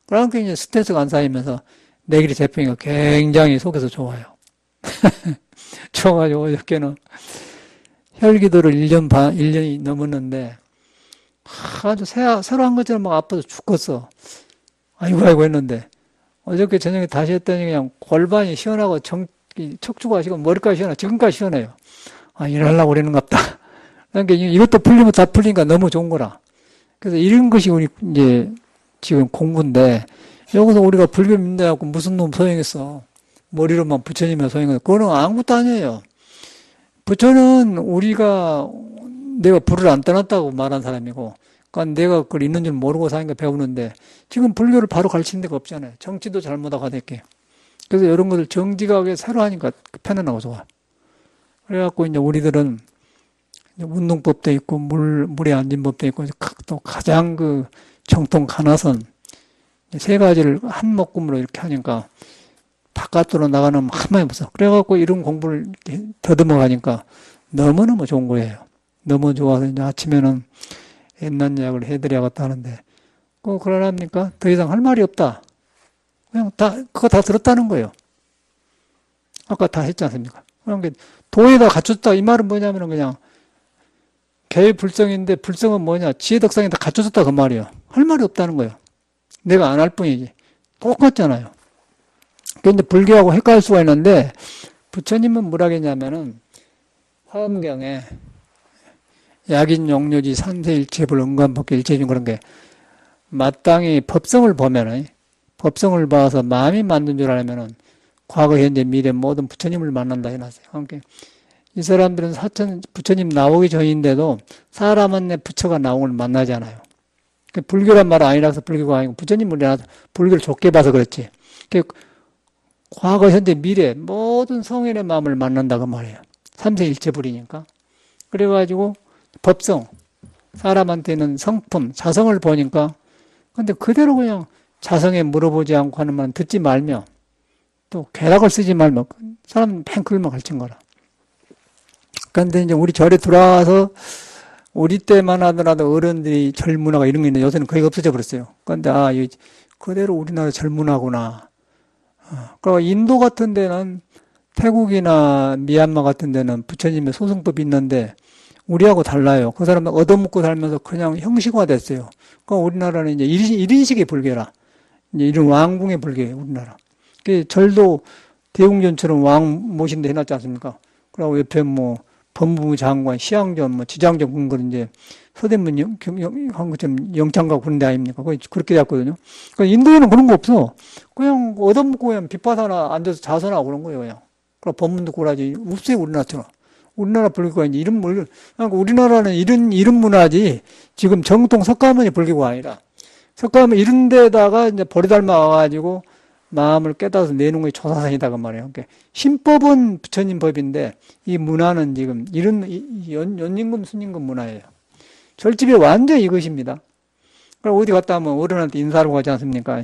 그러니까 이제 스트레스가 안 쌓이면서 내 길이 잡히니까 굉장히 속에서 좋아요. 좋아가지고 어저께는 혈기도를 1년이 넘었는데 아주 새로 한 것처럼 막 아파서 죽겠어. 아이고 했는데 어저께 저녁에 다시 했더니 그냥 골반이 시원하고 척추가 시원하고 머리까지 시원하고 지금까지 시원해요. 일하려고 그러는갑다. 그러니까 이것도 풀리면 다 풀리니까 너무 좋은 거라. 그래서 이런 것이 우리 이제 지금 공부인데 여기서 우리가 불교 믿는다고 무슨 놈 소용했어. 머리로만 부처님만 소용했어. 그거는 아무것도 아니에요. 부처는 내가 불을 안 떠났다고 말한 사람이고, 그러니까 내가 그걸 있는 줄 모르고 사니까 배우는데, 지금 불교를 바로 가르치는 데가 없잖아요. 정치도 잘못하고 될게. 그래서 이런 것을 정직하게 새로 하니까 편안하고 좋아. 그래갖고 이제 우리들은 운동법도 있고, 물에 앉은 법도 있고, 또 가장 정통 가나선, 세 가지를 한 묶음으로 이렇게 하니까, 바깥으로 나가는 한마디 없어. 그래갖고 이런 공부를 더듬어 가니까 너무너무 좋은 거예요. 너무 좋아서 이제 아침에는 옛날 이야기를 해드려야겠다 하는데, 그러랍니까? 더 이상 할 말이 없다. 그거 다 들었다는 거예요. 아까 다 했지 않습니까? 그냥 도에다 갖췄다. 이 말은 뭐냐면 그냥 개불성인데 불성은 뭐냐? 지혜덕상에다 갖춰졌다 그 말이에요. 할 말이 없다는 거예요. 내가 안 할 뿐이지. 똑같잖아요. 그런데 불교하고 헷갈릴 수가 있는데 부처님은 뭐라 했냐면은 화엄경에 약인 용료지 산세일체불 은관법계 일체중 그런 게 마땅히 법성을 보면은 법성을 봐서 마음이 만든 줄 알면은 과거 현재 미래 모든 부처님을 만난다 해놨어요. 그러니까 이 사람들은 부처님 나오기 전인데도 사람한테 부처가 나온 걸 만나잖아요. 불교란 말 아니라서 불교가 아니고 부처님을 내놔서 불교를 좋게 봐서 그렇지. 과거, 현재, 미래 모든 성인의 마음을 만난다 그 말이에요. 삼세일체불이니까. 그래가지고 법성, 사람한테는 성품, 자성을 보니까 근데 그대로 그냥 자성에 물어보지 않고 하는 말은 듣지 말며 또 쾌락을 쓰지 말며 사람 팽클만 가르친 거라. 그런데 이제 우리 절에 들어와서 우리 때만 하더라도 어른들이 절문화가 이런 게 있는데 요새는 거의 없어져 버렸어요. 그런데 그대로 우리나라 절문화구나. 그리고 인도 같은 데는 태국이나 미얀마 같은 데는 부처님의 소승법이 있는데 우리하고 달라요. 그 사람은 얻어먹고 살면서 그냥 형식화 됐어요. 그러니까 우리나라는 이제 1인식의 불교라. 이제 이런 왕궁의 불교예요, 우리나라. 절도 대웅전처럼 왕 모신데 해놨지 않습니까? 그리고 옆에 뭐 법무부 장관, 시향전, 뭐 지장전 그런 거 이제 서대문 한 것처럼 영창가 그런 데 아닙니까? 그렇게 됐거든요. 그러니까 인도에는 그런 거 없어. 그냥 얻어먹고 그냥 빗바사나 앉아서 자선하고 그런 거예요, 그냥. 그럼 법문 듣고 그러지. 없어요, 우리나라처럼. 우리나라 불교가 이제 그러니까 우리나라는 이런 문화지 지금 정통 석가모니 불교가 아니라 석가모니 이런 데다가 이제 버리달마 와가지고 마음을 깨닫아서 내놓은 게 조사상이다 그 말이에요. 그러니까 신법은 부처님 법인데 이 문화는 지금 이런 연임금 순임금 문화예요. 절집이 완전히 이것입니다. 그럼 어디 갔다 하면 어른한테 인사하러 가지 않습니까?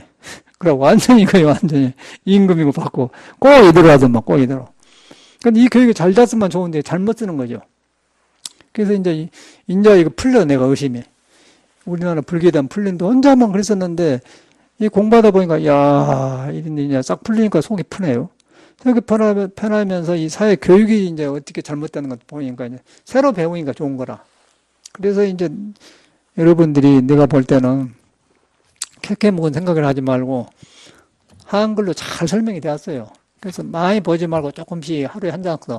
그래 완전히 이거예요. 완전히 임금이고 받고 꼭 이대로 하더만 꼭 이대로. 그러니까 이 교육이 잘 잤으면 좋은데 잘못 쓰는 거죠. 그래서 이제 이거 풀려 내가 의심이. 우리나라 불교에 대한 풀린도 혼자만 그랬었는데 이 공부하다 보니까 이런 일이 싹 풀리니까 속이 편해요. 속이 편하면서 이 사회 교육이 이제 어떻게 잘못되는 것 보니까 이제 새로 배우니까 좋은 거라. 그래서 이제 여러분들이 내가 볼 때는 캐캐묵은 생각을 하지 말고 한글로 잘 설명이 되었어요. 그래서 많이 보지 말고 조금씩 하루에 한 장씩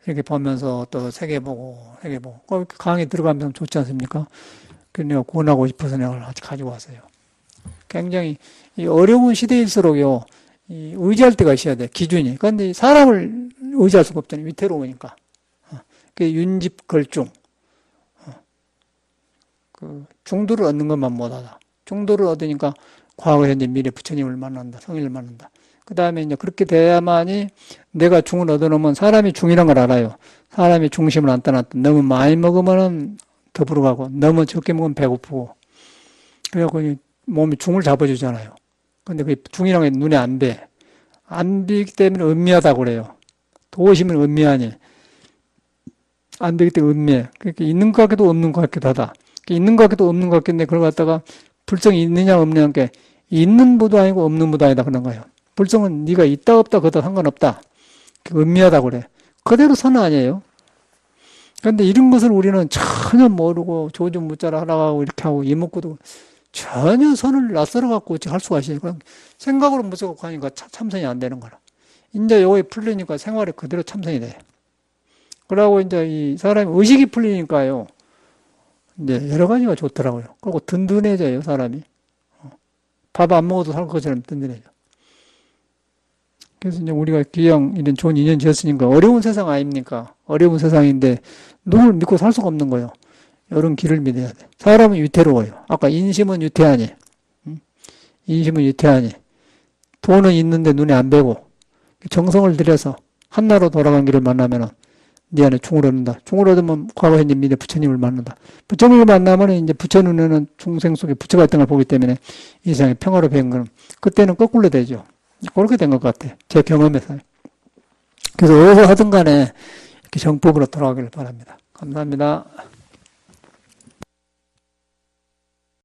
이렇게 보면서 또 새겨보고 강의 들어가면서 좋지 않습니까? 그래서 내가 권하고 싶어서 내가 가지고 왔어요. 굉장히 이 어려운 시대일수록요, 의지할 때가 있어야 돼, 기준이. 그런데 사람을 의지할 수가 없잖아요. 위태로우니까. 그 윤집걸중. 그 중도를 얻는 것만 못하다. 중도를 얻으니까 과거, 현재, 미래 부처님을 만난다. 성인을 만난다. 그 다음에 이제 그렇게 돼야만이 내가 중을 얻어놓으면 사람이 중이란 걸 알아요. 사람이 중심을 안 떠났다. 너무 많이 먹으면은 더불어 가고, 너무 적게 먹으면 배고프고. 그래갖고 몸이 중을 잡아주잖아요. 근데 그 중이란 게 눈에 안 배. 안 비기 때문에 음미하다고 그래요. 도심은 음미하니. 안 되기 때문에 음미해. 그러니까 있는 것 같기도 없는 것 같기도 하다. 있는 것 같기도 없는 것 같겠네. 그걸 갖다가 불성이 있느냐 없느냐 게 있는 무도 아니고 없는 무도 아니다 그런 거예요. 불성은 네가 있다 없다 그것도 상관없다. 음미하다고 그래. 그대로 선 아니에요. 그런데 이런 것을 우리는 전혀 모르고 조준 무자를 하라고 이렇게 하고 이목구도 전혀 선을 낯설어 갖고 할 수가 있어요. 그냥 생각으로 무서워 하니까 참선이 안 되는 거라. 이제 요게 풀리니까 생활이 그대로 참선이 돼. 그러고 이제 이 사람이 의식이 풀리니까요. 이제 여러 가지가 좋더라고요. 그리고 든든해져요, 사람이. 밥 안 먹어도 살 것처럼 든든해져. 그래서 이제 우리가 귀양 이런 좋은 인연 지었으니까 어려운 세상 아닙니까? 어려운 세상인데 누굴 믿고 살 수가 없는 거예요. 이런 길을 믿어야 돼. 사람은 위태로워요. 아까 인심은 유태하니. 인심은 유태하니. 돈은 있는데 눈에 안 뵈고 정성을 들여서 한나로 돌아간 길을 만나면은 네 안에 중을 얻는다. 중을 얻으면 과거 현재 미래 부처님을 만난다. 부처님을 만나면 이제 부처 눈에는 중생 속에 부처가 있던 걸 보기 때문에 이 세상에 평화로 배운 거는 그때는 거꾸로 되죠. 그렇게 된 것 같아. 제 경험에서. 그래서 어디서 하든 간에 이렇게 정법으로 돌아가기를 바랍니다. 감사합니다.